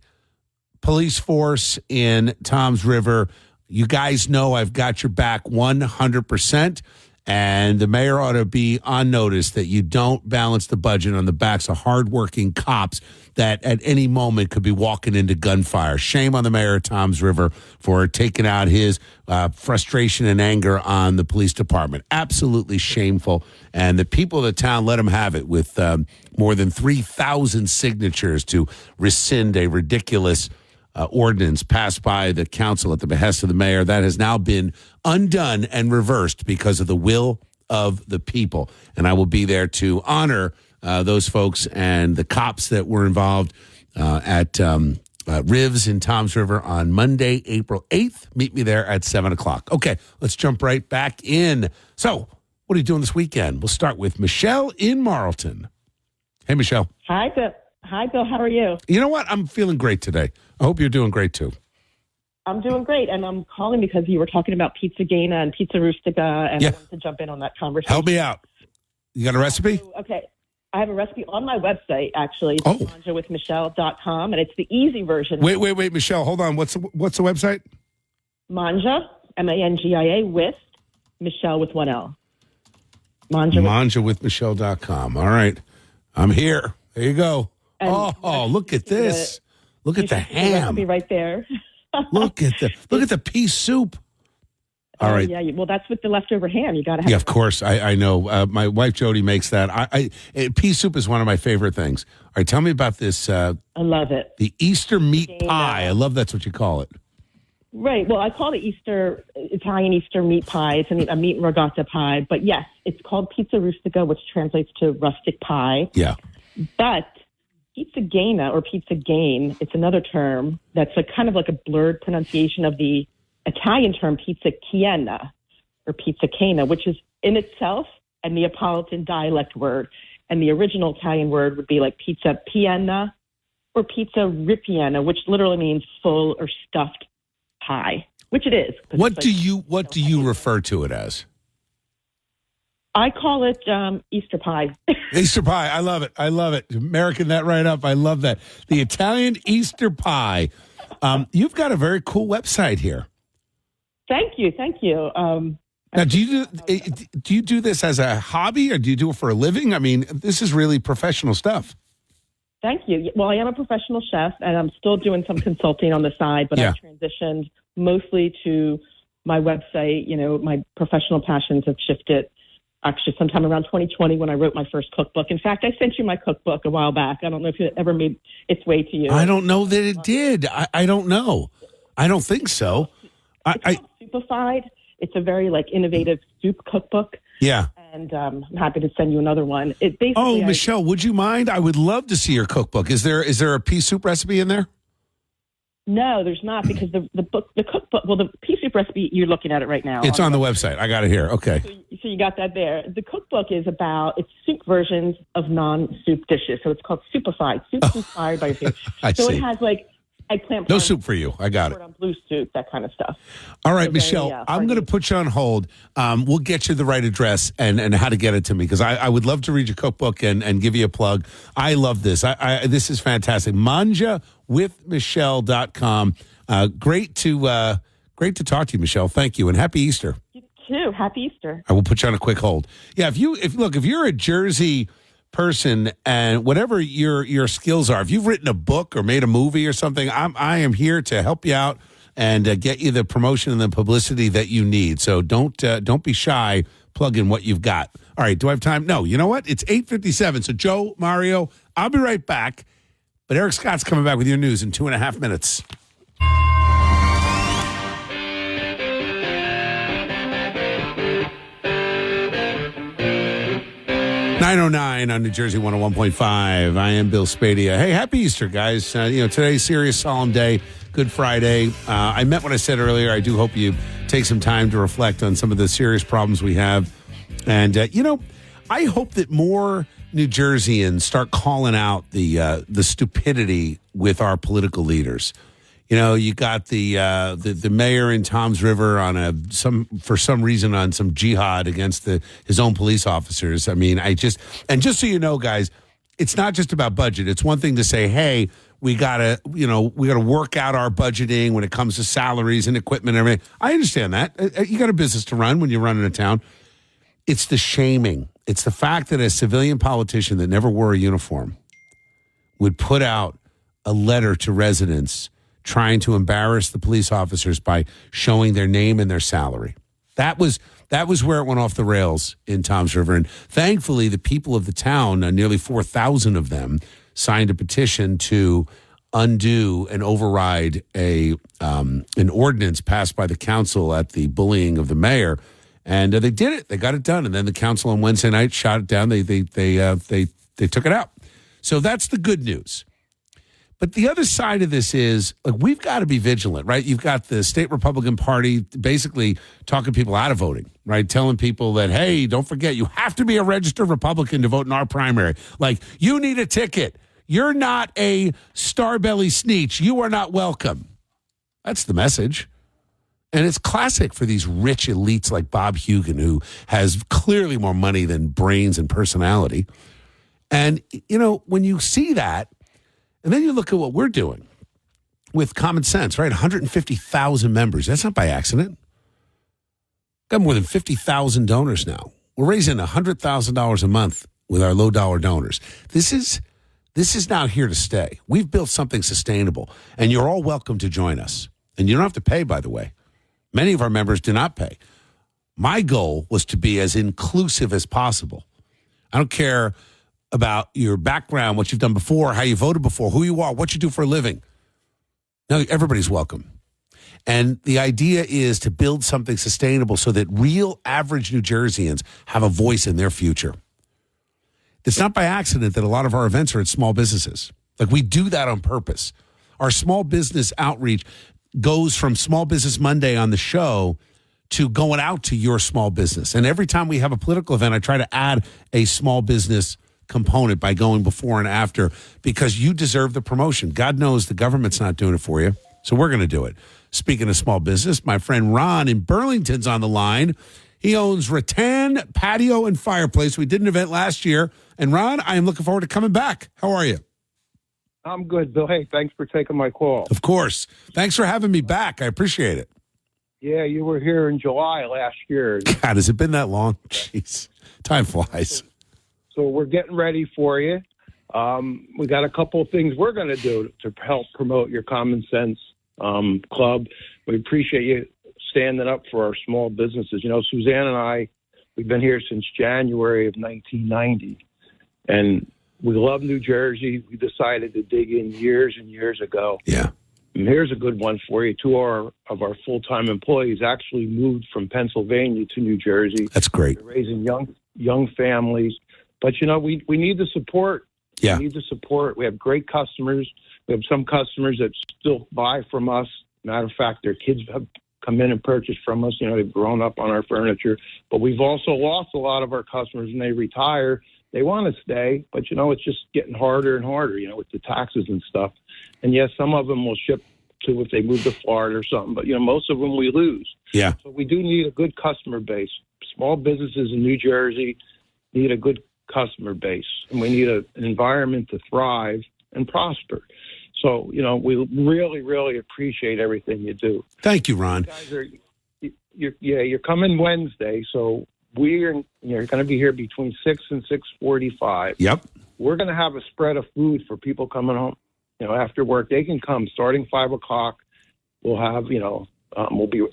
police force in Toms River. You guys know I've got your back 100%. And the mayor ought to be on notice that you don't balance the budget on the backs of hardworking cops that at any moment could be walking into gunfire. Shame on the mayor of Toms River for taking out his frustration and anger on the police department. Absolutely shameful. And the people of the town let him have it with more than 3,000 signatures to rescind a ridiculous ordinance passed by the council at the behest of the mayor. That has now been undone and reversed because of the will of the people. And I will be there to honor those folks and the cops that were involved at Rivs in Toms River on Monday, April 8th. Meet me there at 7 o'clock. Okay, let's jump right back in. So, what are you doing this weekend? We'll start with Michelle in Marlton. Hey, Michelle. Hi, Bill. Hi, Bill. How are you? You know what? I'm feeling great today. I hope you're doing great, too. I'm doing great, and I'm calling because you were talking about Pizza Gaina and Pizza Rustica, and I wanted to jump in on that conversation. Help me out. You got a recipe? Okay. I have a recipe on my website, actually. It's manjawithmichelle.com, and it's the easy version. Wait, Michelle, hold on. What's the website? Manja, M-A-N-G-I-A, with Michelle with one L. Manjawithmichelle.com. All right. I'm here. There you go. And look at this. Look at the ham. Be right there. Look at the pea soup. All right. Yeah. Well, that's with the leftover ham. You got to have. Yeah, of course. I know. My wife Jody makes that. Pea soup is one of my favorite things. All right. Tell me about this. I love it. The Easter meat pie. I love that's what you call it. Right. Well, I call it Italian Easter meat pie. It's a meat and ricotta pie. But yes, it's called Pizza Rustica, which translates to rustic pie. Yeah. But Pizza Gaina or Pizza Gain, it's another term that's kind of like a blurred pronunciation of the Italian term Pizza Chiena or Pizza Cana, which is in itself a Neapolitan dialect word. And the original Italian word would be like Pizza Piena or Pizza Ripiena, which literally means full or stuffed pie, which it is. What do you refer to it as? I call it Easter pie. Easter pie. I love it. American that right up. I love that. The Italian Easter pie. You've got a very cool website here. Thank you. Now, do you do this as a hobby or do you do it for a living? I mean, this is really professional stuff. Thank you. Well, I am a professional chef, and I'm still doing some consulting on the side, but I've transitioned mostly to my website. You know, my professional passions have shifted. Actually, sometime around 2020 when I wrote my first cookbook. In fact, I sent you my cookbook a while back. I don't know if it ever made its way to you. I don't know that it did. I don't know. I don't think so. It's called Soupified. It's a very innovative soup cookbook. Yeah. And I'm happy to send you another one. Michelle, would you mind? I would love to see your cookbook. Is there a pea soup recipe in there? No, there's not, because the cookbook, well, the pea soup recipe, you're looking at it right now. It's on the website. I got it here. Okay. So you got that there. The cookbook is it's soup versions of non-soup dishes. So it's called Soupified. Soups inspired by soup. So see. It has like eggplant. No soup for you. I got it. On blue soup, that kind of stuff. All right, Michelle, I'm going to put you on hold. We'll get you the right address and how to get it to me, because I would love to read your cookbook and give you a plug. I love this. This is fantastic. manjawithmichelle.com. Great to talk to you, Michelle. Thank you, and happy Easter. You too. Happy Easter. I will put you on a quick hold. Yeah, if you're a Jersey person and whatever your skills are, if you've written a book or made a movie or something, I am here to help you out and get you the promotion and the publicity that you need. So don't be shy. Plug in what you've got. All right, do I have time? No. You know what? It's 8:57. So Joe, Mario, I'll be right back. But Eric Scott's coming back with your news in 2.5 minutes. 9:09 on New Jersey 101.5. I am Bill Spadea. Hey, happy Easter, guys. Today's serious, solemn day, Good Friday. I meant what I said earlier. I do hope you take some time to reflect on some of the serious problems we have. And, I hope that more New Jerseyans start calling out the stupidity with our political leaders. You got the mayor in Toms River on for some reason on some jihad against his own police officers. I mean, just so you know, guys, it's not just about budget. It's one thing to say, hey, we gotta work out our budgeting when it comes to salaries and equipment and everything. I understand that. You got a business to run when you're running a town. It's the shaming. It's the fact that a civilian politician that never wore a uniform would put out a letter to residents trying to embarrass the police officers by showing their name and their salary. That was where it went off the rails in Toms River. And thankfully, the people of the town, nearly 4,000 of them, signed a petition to undo and override an ordinance passed by the council at the bullying of the mayor. And they did it. They got it done. And then the council on Wednesday night shot it down. They took it out. So that's the good news. But the other side of this is, we've got to be vigilant, right? You've got the state Republican Party basically talking people out of voting, right? Telling people that, hey, don't forget, you have to be a registered Republican to vote in our primary. Like, you need a ticket. You're not a Starbelly Sneetch. You are not welcome. That's the message. And it's classic for these rich elites like Bob Hugan, who has clearly more money than brains and personality. And, when you see that, and then you look at what we're doing with Common Sense, right? 150,000 members. That's not by accident. Got more than 50,000 donors now. We're raising $100,000 a month with our low-dollar donors. This is now here to stay. We've built something sustainable, and you're all welcome to join us. And you don't have to pay, by the way. Many of our members do not pay. My goal was to be as inclusive as possible. I don't care about your background, what you've done before, how you voted before, who you are, what you do for a living. No, everybody's welcome. And the idea is to build something sustainable so that real average New Jerseyans have a voice in their future. It's not by accident that a lot of our events are at small businesses. We do that on purpose. Our small business outreach goes from Small Business Monday on the show to going out to your small business. And every time we have a political event, I try to add a small business component by going before and after, because you deserve the promotion. God knows the government's not doing it for you, so we're going to do it. Speaking of small business, my friend Ron in Burlington's on the line. He owns Rattan Patio and Fireplace. We did an event last year. And Ron, I am looking forward to coming back. How are you? I'm good, Bill. Hey, thanks for taking my call. Of course. Thanks for having me back. I appreciate it. Yeah, you were here in July last year. God, has it been that long? Jeez, time flies. So we're getting ready for you. We got a couple of things we're going to do to help promote your Common Sense Club. We appreciate you standing up for our small businesses. Suzanne and I, we've been here since January of 1990, and we love New Jersey. We decided to dig in years and years ago. Yeah. And here's a good one for you. Two of our full-time employees actually moved from Pennsylvania to New Jersey. That's great. They're raising young families. But, we need the support Yeah. We need the support. We have great customers. We have some customers that still buy from us. Matter of fact, their kids have come in and purchased from us. They've grown up on our furniture. But we've also lost a lot of our customers when they retire. They want to stay, but, it's just getting harder and harder, with the taxes and stuff. And, yes, some of them will ship to if they move to Florida or something. But, most of them we lose. Yeah. So we do need a good customer base. Small businesses in New Jersey need a good customer base, and we need an environment to thrive and prosper. So, we really, really appreciate everything you do. Thank you, Ron. You're coming Wednesday, so you're going to be here between 6 and 6:45. Yep. We're going to have a spread of food for people coming home. After work, they can come starting 5 o'clock. We'll have, we'll be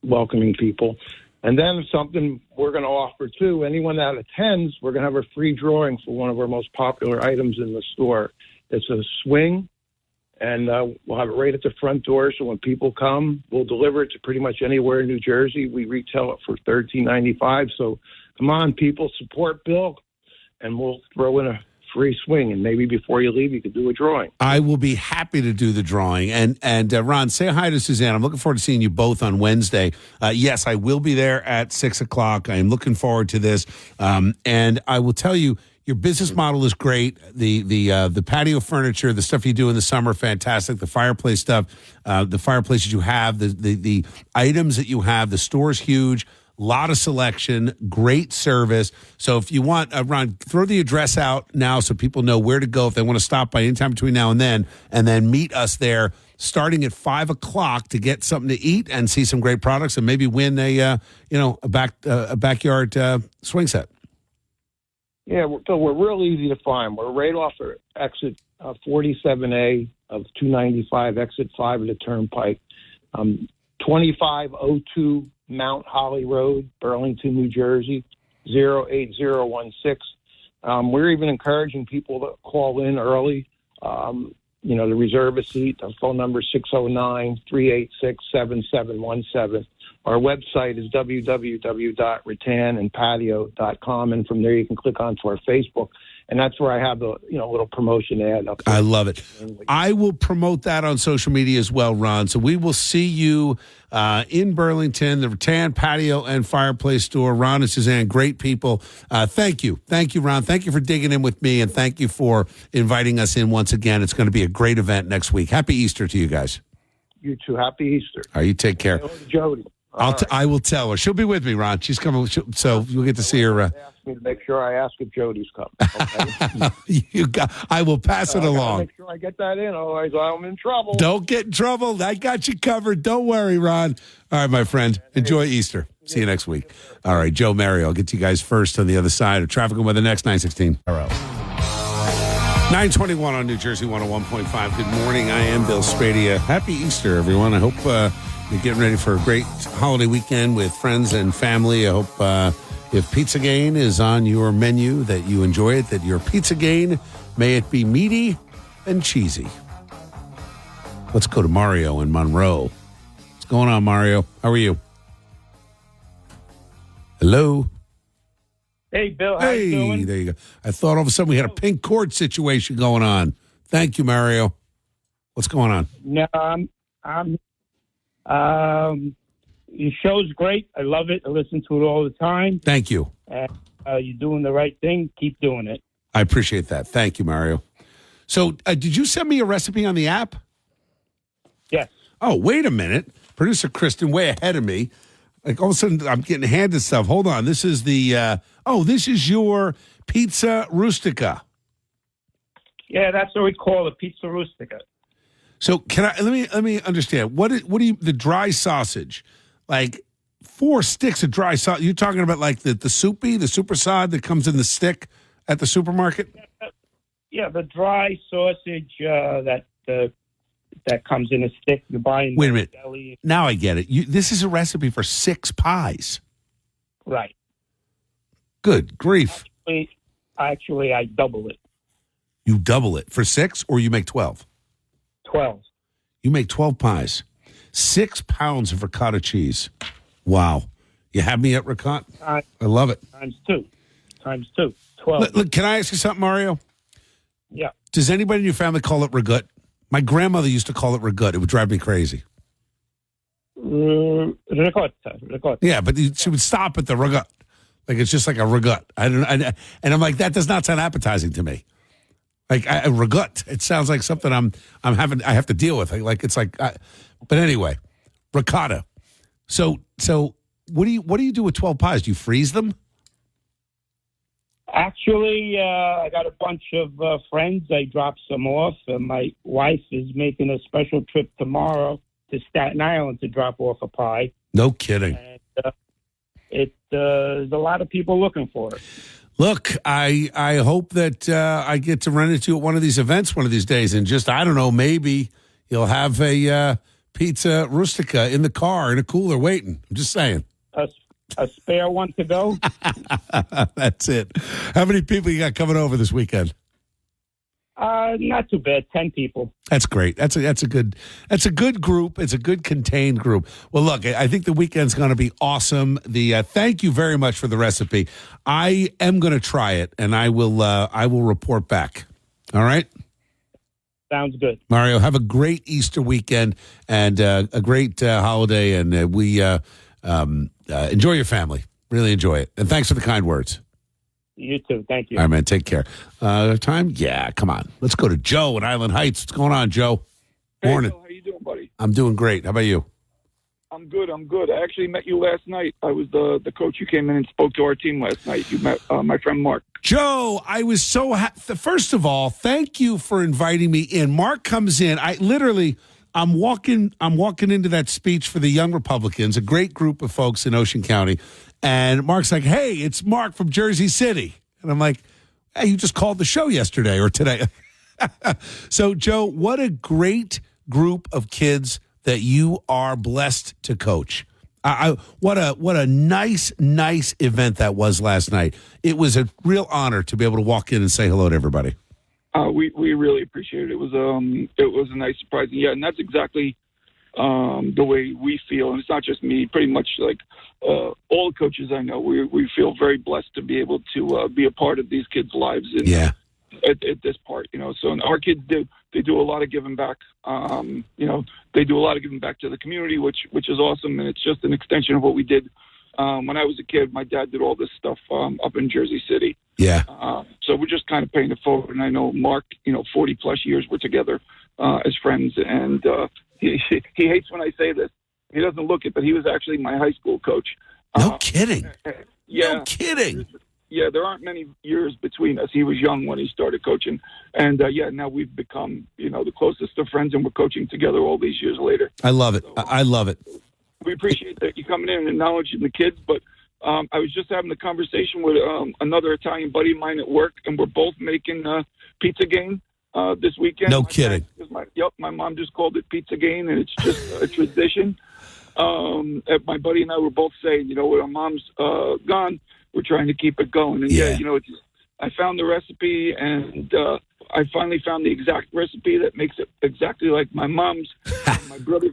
welcoming people. And then something we're going to offer, too, anyone that attends, we're going to have a free drawing for one of our most popular items in the store. It's a swing, and we'll have it right at the front door. So when people come, we'll deliver it to pretty much anywhere in New Jersey. We retail it for $13.95. So come on, people, support Bill, and we'll throw in a free swing, and maybe before you leave, you could do a drawing. I will be happy to do the drawing. And Ron, say hi to Suzanne. I'm looking forward to seeing you both on Wednesday. Yes, I will be there at 6 o'clock. I am looking forward to this. And I will tell you, your business model is great. The patio furniture, the stuff you do in the summer, fantastic. The fireplace stuff, the fireplaces you have, the items that you have, the store's huge. Lot of selection, great service. So if you want, Ron, throw the address out now so people know where to go if they want to stop by anytime between now and then meet us there starting at 5 o'clock to get something to eat and see some great products and maybe win a backyard swing set. Yeah, so we're real easy to find. We're right off of exit 47A of 295, exit 5 of the Turnpike, 2502 Mount Holly Road, Burlington, New Jersey, 08016. We're even encouraging people to call in early, to reserve a seat. The phone number is 609-386-7717. Our website is www.rattanandpatio.com, and from there you can click onto our Facebook. And that's where I have the little promotion ad up there. I love it. I will promote that on social media as well, Ron. So we will see you in Burlington, the Rattan Patio and Fireplace Store. Ron and Suzanne, great people. Thank you. Thank you, Ron. Thank you for digging in with me, and thank you for inviting us in once again. It's going to be a great event next week. Happy Easter to you guys. You too. Happy Easter. All right, you take care. Jody. I will tell her. She'll be with me, Ron. She's coming, so you'll get to see her. Ask me to make sure I ask if Jody's coming. Okay? I will pass it along. Make sure I get that in, otherwise I'm in trouble. Don't get in trouble. I got you covered. Don't worry, Ron. All right, my friend. Enjoy Easter. See you next week. All right, Joe, Mary, I'll get to you guys first on the other side of traffic and weather next 9:16. 9:21 on New Jersey 101.5. Good morning. I am Bill Spadea. Happy Easter, everyone. I hope you're getting ready for a great holiday weekend with friends and family. I hope if Pizza Gain is on your menu that you enjoy it, that your Pizza Gain, may it be meaty and cheesy. Let's go to Mario in Monroe. What's going on, Mario? How are you? Hello? Hey, Bill. How you doing? There you go. I thought all of a sudden we had a pink cord situation going on. Thank you, Mario. What's going on? No, your show's great. I love it. I listen to it all the time. Thank you. You're doing the right thing. Keep doing it. I appreciate that. Thank you, Mario. So did you send me a recipe on the app? Yes. Oh, wait a minute. Producer Kristen, way ahead of me. Like all of a sudden I'm getting handed stuff. Hold on. This is this is your pizza rustica. Yeah, that's what we call it, pizza rustica. So let me understand. What do you, the dry sausage, like 4 sticks of dry sausage? You're talking about like the soupy, the supersod that comes in the stick at the supermarket? Yeah, the dry sausage that comes in a stick. You buy in Wait a minute. deli. Now I get it. This is a recipe for 6 pies. Right. Good grief. Actually, I double it. You double it for 6 or you make 12? 12. You make 12 pies. 6 pounds of ricotta cheese. Wow. You have me at ricotta? I love it. Times 2. 12. Look, can I ask you something, Mario? Yeah. Does anybody in your family call it ragut? My grandmother used to call it ragut. It would drive me crazy. Ricotta. Yeah, but she would stop at the ragut. Like, it's just like a ragut. And I'm like, that does not sound appetizing to me. Like a ragut. It sounds like something I have to deal with. But anyway, ricotta. So what do you do with 12 pies? Do you freeze them? Actually, I got a bunch of friends. I dropped some off. My wife is making a special trip tomorrow to Staten Island to drop off a pie. No kidding. And there's a lot of people looking for it. Look, I hope that I get to run into you at one of these events one of these days, and just, I don't know, maybe you'll have a pizza rustica in the car in a cooler waiting. I'm just saying. A spare one to go? That's it. How many people you got coming over this weekend? Not too bad. 10 people. That's great. That's a good group. It's a good contained group. Well, look, I think the weekend's going to be awesome. Thank you very much for the recipe. I am going to try it, and I will report back. All right. Sounds good. Mario, have a great Easter weekend and a great holiday, and we enjoy your family. Really enjoy it, and thanks for the kind words. You too. Thank you. All right, man. Take care. Time? Yeah, come on. Let's go to Joe in Island Heights. What's going on, Joe? Morning. Hey, Bill, how you doing, buddy? I'm doing great. How about you? I'm good. I actually met you last night. I was the coach. You came in and spoke to our team last night. You met my friend Mark. Joe, I was so happy. First of all, thank you for inviting me in. Mark comes in. I'm walking into that speech for the Young Republicans, a great group of folks in Ocean County. And Mark's like, hey, it's Mark from Jersey City. And I'm like, hey, you just called the show yesterday or today. So, Joe, what a great group of kids that you are blessed to coach. What a nice event that was last night. It was a real honor to be able to walk in and say hello to everybody. We really appreciate it. It was a nice surprise. Yeah, and that's exactly the way we feel. And it's not just me. Pretty much like all the coaches I know, we feel very blessed to be able to be a part of these kids' lives. At this part, so our kids they do a lot of giving back. They do a lot of giving back to the community, which is awesome, and it's just an extension of what we did when I was a kid. My dad did all this stuff up in Jersey City. Yeah. So we're just kind of paying it forward. And I know Mark, 40 plus years we're together as friends, and he hates when I say this. He doesn't look it, but he was actually my high school coach. No kidding. Yeah. No kidding. Yeah, there aren't many years between us. He was young when he started coaching. And, now we've become, the closest of friends, and we're coaching together all these years later. I love it. I love it. We appreciate that you coming in and acknowledging the kids. But I was just having a conversation with another Italian buddy of mine at work, and we're both making Pizza Game this weekend. No kidding. My mom just called it Pizza Game, and it's just a tradition. My buddy and I were both saying, when our mom's gone, we're trying to keep it going. And I found the recipe, and I finally found the exact recipe that makes it exactly like my mom's.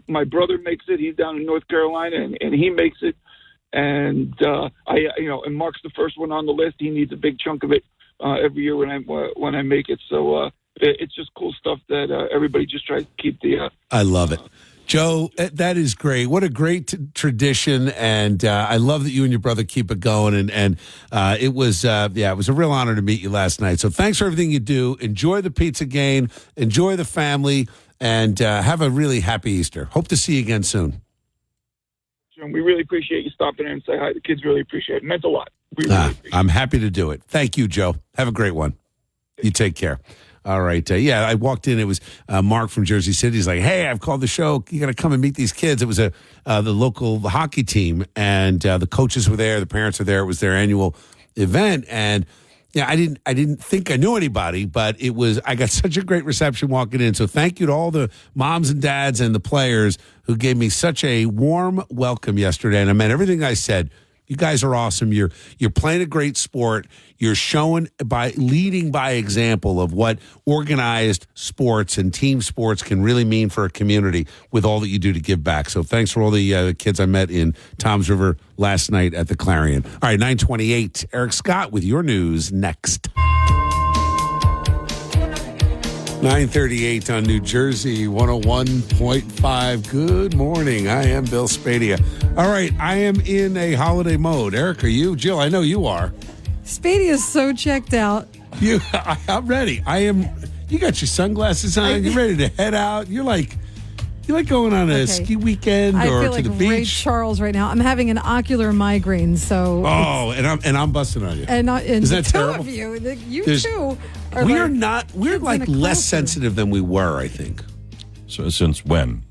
my brother makes it. He's down in North Carolina, and he makes it. And and Mark's the first one on the list. He needs a big chunk of it every year when I make it. So it's just cool stuff that everybody just tries to keep the. I love it. Joe, that is great. What a great tradition, and I love that you and your brother keep it going. And it was a real honor to meet you last night. So thanks for everything you do. Enjoy the pizza game, enjoy the family, and have a really happy Easter. Hope to see you again soon. We really appreciate you stopping in and say hi. The kids really appreciate it. It meant a lot. I'm happy to do it. Thank you, Joe. Have a great one. You take care. All right. I walked in. It was Mark from Jersey City. He's like, hey, I've called the show. You got to come and meet these kids. It was the local hockey team, and the coaches were there. The parents were there. It was their annual event. And I didn't think I knew anybody, but I got such a great reception walking in. So thank you to all the moms and dads and the players who gave me such a warm welcome yesterday. And I meant everything I said. You guys are awesome. You're playing a great sport. You're showing leading by example of what organized sports and team sports can really mean for a community with all that you do to give back. So thanks for all the kids I met in Toms River last night at the Clarion. All right, 9:28. Eric Scott with your news next. 9:38 on New Jersey 101.5. Good morning. I am Bill Spadea. All right, I am in a holiday mode. Eric, are you? Jill, I know you are. Spadea is so checked out. I'm ready. I am. You got your sunglasses on. You're ready to head out. You're like going on a ski weekend I or feel to like the beach. Ray Charles right now. I'm having an ocular migraine, so. Oh, and I'm busting on you. And is that the terrible? Two of you too. We're like less sensitive than we were, I think. So since when?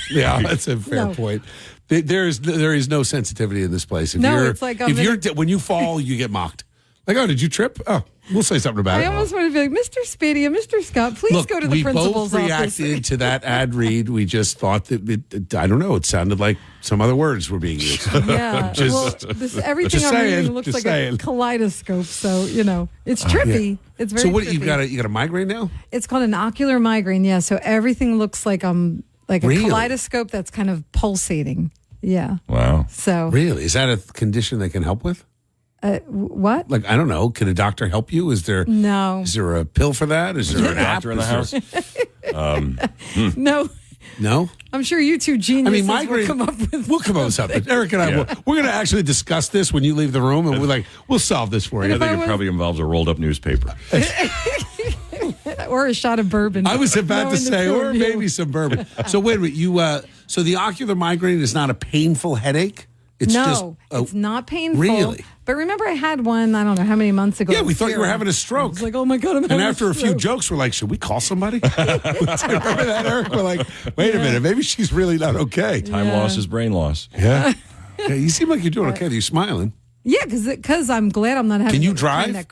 Yeah, that's a fair point. There is no sensitivity in this place. It's like when you fall, you get mocked. Like, oh, did you trip? Oh, we'll say something about it. I almost want to be like, Mr. Spadea, Mr. Scott, please go to the principal's office. We office. both reacted to that ad read. We just thought that I don't know. It sounded like some other words were being used. Yeah. Everything I'm reading looks like a kaleidoscope. So, it's trippy. Yeah. It's very trippy. So you got a migraine now? It's called an ocular migraine, yeah. So everything looks like a kaleidoscope that's kind of pulsating. Yeah. Wow. So really? Is that a condition they can help with? What? Like, I don't know. Can a doctor help you? Is there a pill for that? Is there a doctor in the house? No. No? I'm sure you two geniuses migraine, will come up with We'll come up with something. Eric and I, we're going to actually discuss this when you leave the room, and we'll solve this for you. I think it probably involves a rolled up newspaper. Or a shot of bourbon. I was about to say, or maybe some bourbon. So wait a minute, so the ocular migraine is not a painful headache? It's not painful. Really? But remember, I had one, I don't know how many months ago. Yeah, we thought you were having a stroke. I was like, oh my God, I'm having a stroke. And after a few jokes, we're like, should we call somebody? Remember that, Eric? We're like, wait a minute, maybe she's really not okay. Time loss is brain loss. Yeah. You seem like you're doing okay. You're smiling. Yeah, because I'm glad I'm not having. Can you drive?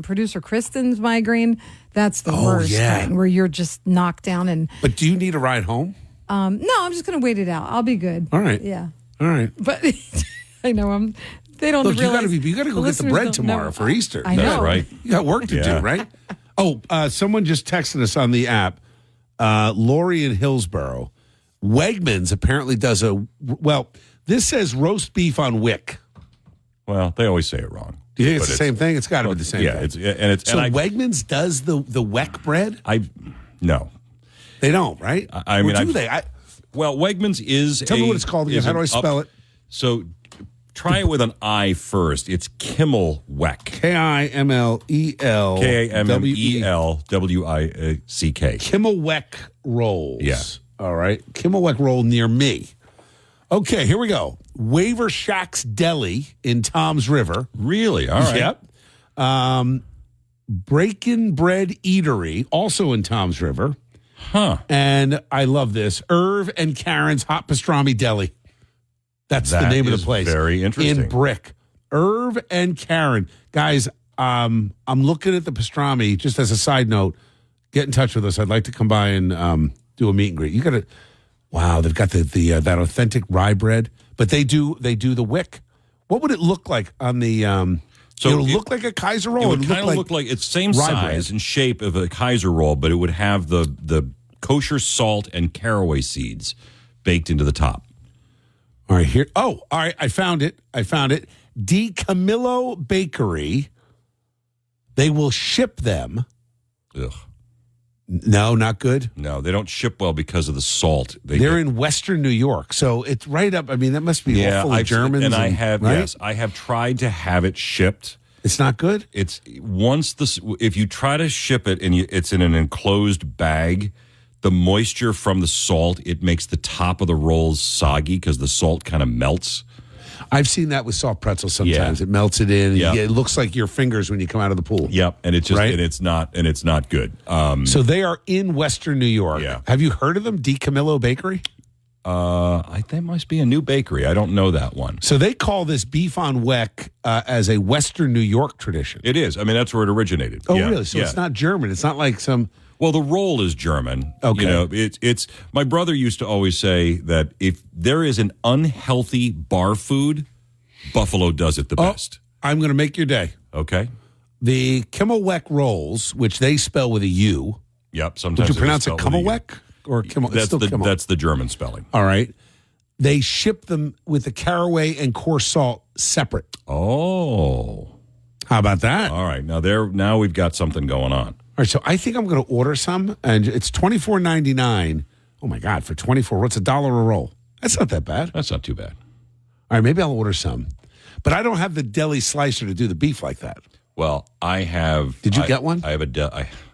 Producer Kristen's migraine. That's the worst kind, where you're just knocked down. But do you need a ride home? No, I'm just going to wait it out. I'll be good. All right. Yeah. All right. But I know they don't realize. You got to go get the bread tomorrow for Easter. I know. That's right. You got work to do, right? Oh, someone just texted us on the app. Lori in Hillsborough. Wegmans apparently does this says roast beef on wick. Well, they always say it wrong. Do you think it's the same thing? It's got to be the same thing. Yeah, Wegmans does the weck bread? No. They don't, right? Do they? Well, Wegmans is Tell me what it's called again. How do I spell it? So try it with an I first. It's Kimmel Weck. Kimmelwelwick. Kimmel Weck rolls. Yeah. All right. Kimmel Weck roll near me. Okay, here we go. Waver Shack's Deli in Tom's River. Really? All right. Yep. Breakin' Bread Eatery, also in Tom's River. Huh. And I love this. Irv and Karen's Hot Pastrami Deli. That's the name of the place. Very interesting. In Brick. Irv and Karen. Guys, I'm looking at the pastrami. Just as a side note, get in touch with us. I'd like to come by and do a meet and greet. You got to. Wow, they've got the that authentic rye bread, but they do the wick. What would it look like on the? So it'll look like a Kaiser roll. It would kind of look like it's same size and shape of a Kaiser roll, but it would have the kosher salt and caraway seeds baked into the top. All right, here. Oh, all right. I found it. Di Camillo Bakery. They will ship them. Ugh. No, not good. No, they don't ship well because of the salt. They're in Western New York, so it's right up. I mean, that must be all full of Germans. And I have, yes, I have tried to have it shipped. It's not good. It's if you try to ship it and it's in an enclosed bag, the moisture from the salt, it makes the top of the rolls soggy because the salt kind of melts. I've seen that with soft pretzels sometimes. Yeah. It melts it in. Yep. It looks like your fingers when you come out of the pool. Yep, and it's just and it's not good. So they are in Western New York. Yeah. Have you heard of them? Di Camillo Bakery? That must be a new bakery. I don't know that one. So they call this beef on weck as a Western New York tradition. It is. I mean, that's where it originated. Oh, really? So it's not German. It's not like some. Well, the roll is German. Okay. You know, it's my brother used to always say that if there is an unhealthy bar food, Buffalo does it the best. I'm going to make your day. Okay. The Kimmelweck rolls, which they spell with a U. Yep. Sometimes would you pronounce it Kimmelweck or Kimmel? That's the German spelling. All right. They ship them with the caraway and coarse salt separate. Oh. How about that? All right. Now we've got something going on. right, so I think I'm going to order some, and it's $24.99. Oh, my God, for 24, what's $1 a roll? That's not that bad. That's not too bad. All right, maybe I'll order some. But I don't have the deli slicer to do the beef like that. Well, I have. Did you get one? I have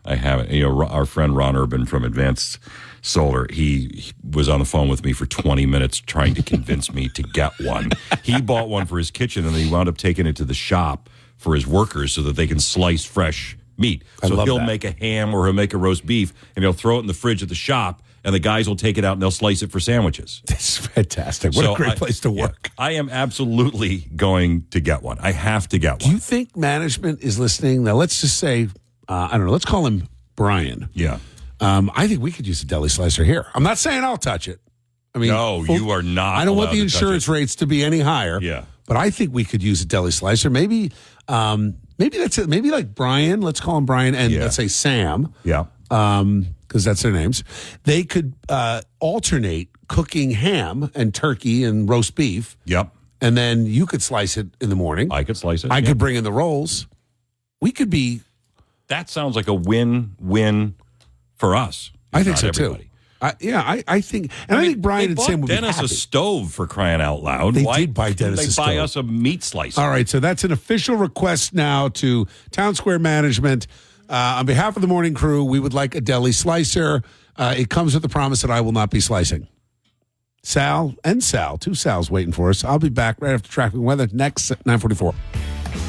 I have it. You know, our friend Ron Urban from Advanced Solar, he was on the phone with me for 20 minutes trying to convince me to get one. He bought one for his kitchen, and then he wound up taking it to the shop for his workers so that they can slice fresh meat. So he'll make a ham or he'll make a roast beef, and he'll throw it in the fridge at the shop, and the guys will take it out and they'll slice it for sandwiches. That's fantastic. What a great place to work. Yeah, I am absolutely going to get one. I have to get one. Do you think management is listening? Now, let's just say, I don't know, let's call him Brian. Yeah. I think we could use a deli slicer here. I'm not saying I'll touch it. I mean, no, you are not. I don't want the insurance rates to be any higher. Yeah. But I think we could use a deli slicer. Maybe that's it. Maybe like Brian, let's call him Brian, and let's say Sam. Yeah. Because that's their names. They could alternate cooking ham and turkey and roast beef. Yep. And then you could slice it in the morning. I could slice it. I could bring in the rolls. We could be. That sounds like a win-win for us. I think so everybody. too. I think, and I think Brian and Sam would be Dennis happy. a stove for crying out loud. They Why did buy Dennis they a stove. buy us a meat slicer? All right, so that's an official request now to Town Square Management. On behalf of the morning crew, we would like a deli slicer. It comes with the promise that I will not be slicing. Sal, two Sals waiting for us. I'll be back right after traffic and weather next at 9:44.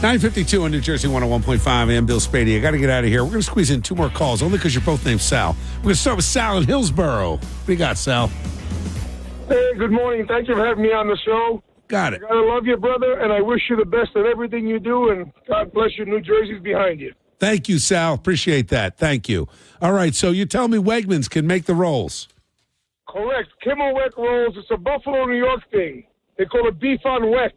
9:52 on New Jersey 101.5. I'm Bill Spadea. I got to get out of here. We're going to squeeze in two more calls, only because you're both named Sal. We're going to start with Sal in Hillsborough. What do you got, Sal? Hey, good morning. Thank you for having me on the show. Got it. I love you, brother, and I wish you the best in everything you do, and God bless you. New Jersey's behind you. Thank you, Sal. Appreciate that. Thank you. All right, so you tell me Wegmans can make the rolls. Correct. Kimmel Weck rolls. It's a Buffalo, New York thing. They call it beef on Weck.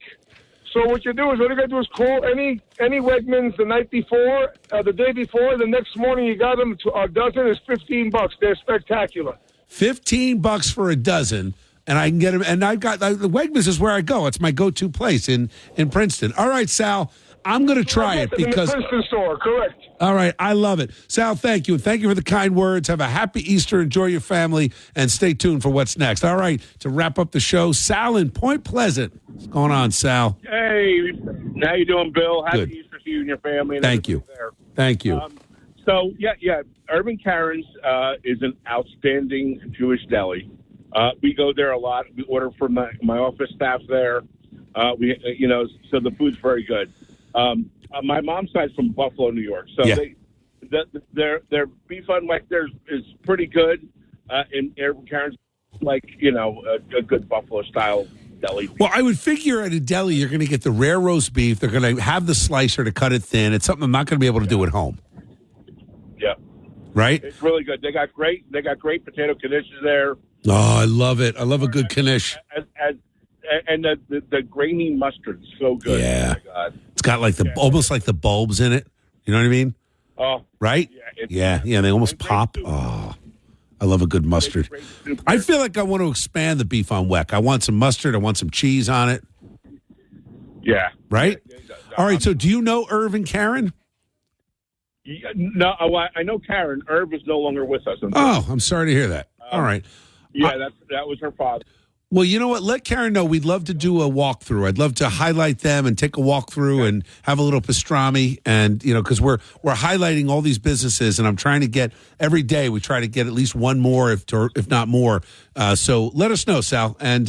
So what you do is, all you got to do is call any Wegmans the night before, the day before. The next morning you got them. A dozen is $15. They're spectacular. $15 for a dozen, and I can get them. And I got the Wegmans is where I go. It's my go-to place in Princeton. All right, Sal. I'm going to try it because in the Princeton store, correct. All right, I love it. Sal, thank you. And thank you for the kind words. Have a happy Easter. Enjoy your family, and stay tuned for what's next. All right, to wrap up the show, Sal in Point Pleasant. What's going on, Sal? Hey, how you doing, Bill? Happy Good. Easter to you and your family. And Thank you. there. Thank you. So, Urban Karen's is an outstanding Jewish deli. We go there a lot. We order from my office staff there. So the food's very good. My mom's side's from Buffalo, New York, so their beef on Weck there is pretty good. And Urban Karen's a good Buffalo style deli. Well, I would figure at a deli you're going to get the rare roast beef. They're going to have the slicer to cut it thin. It's something I'm not going to be able to do at home. Yeah, right. It's really good. They got great potato knishes there. Oh, I love it. I love a good knish. And the grainy mustard's so good. Yeah. Oh my God. It's got like almost like the bulbs in it. You know what I mean? Oh, right? Yeah. They almost pop. Oh, I love a good mustard. I feel like I want to expand the beef on Weck. I want some mustard. I want some cheese on it. Yeah. Right? All right. So do you know Irv and Karen? No, I know Karen. Irv is no longer with us. Oh, I'm sorry to hear that. All right. Yeah, that was her father. Well, you know what? Let Karen know. We'd love to do a walkthrough. I'd love to highlight them and take a walkthrough and have a little pastrami. And, because we're highlighting all these businesses, and I'm trying to get every day. We try to get at least one more, if not more. So let us know, Sal, and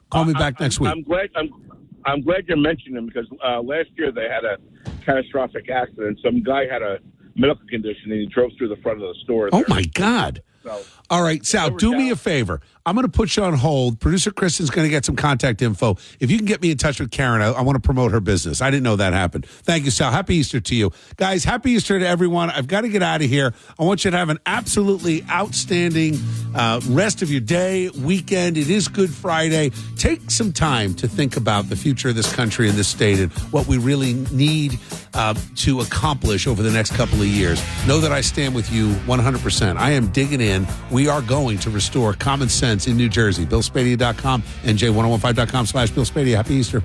call me back next week. I'm glad you mentioned them because last year they had a catastrophic accident. Some guy had a medical condition and he drove through the front of the store. Oh my God. So, all right, Sal, do me a favor. I'm going to put you on hold. Producer Kristen's going to get some contact info. If you can get me in touch with Karen, I want to promote her business. I didn't know that happened. Thank you, Sal. Happy Easter to you. Guys, happy Easter to everyone. I've got to get out of here. I want you to have an absolutely outstanding rest of your day, weekend. It is Good Friday. Take some time to think about the future of this country and this state and what we really need to accomplish over the next couple of years. Know that I stand with you 100%. I am digging in. We are going to restore common sense in New Jersey. BillSpadea.com, NJ1015.com/Bill Spadea. Happy Easter.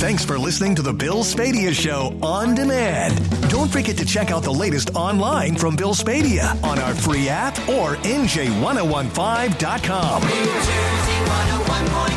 Thanks for listening to the Bill Spadea Show on demand. Don't forget to check out the latest online from Bill Spadea on our free app or NJ1015.com. New Jersey 101.5.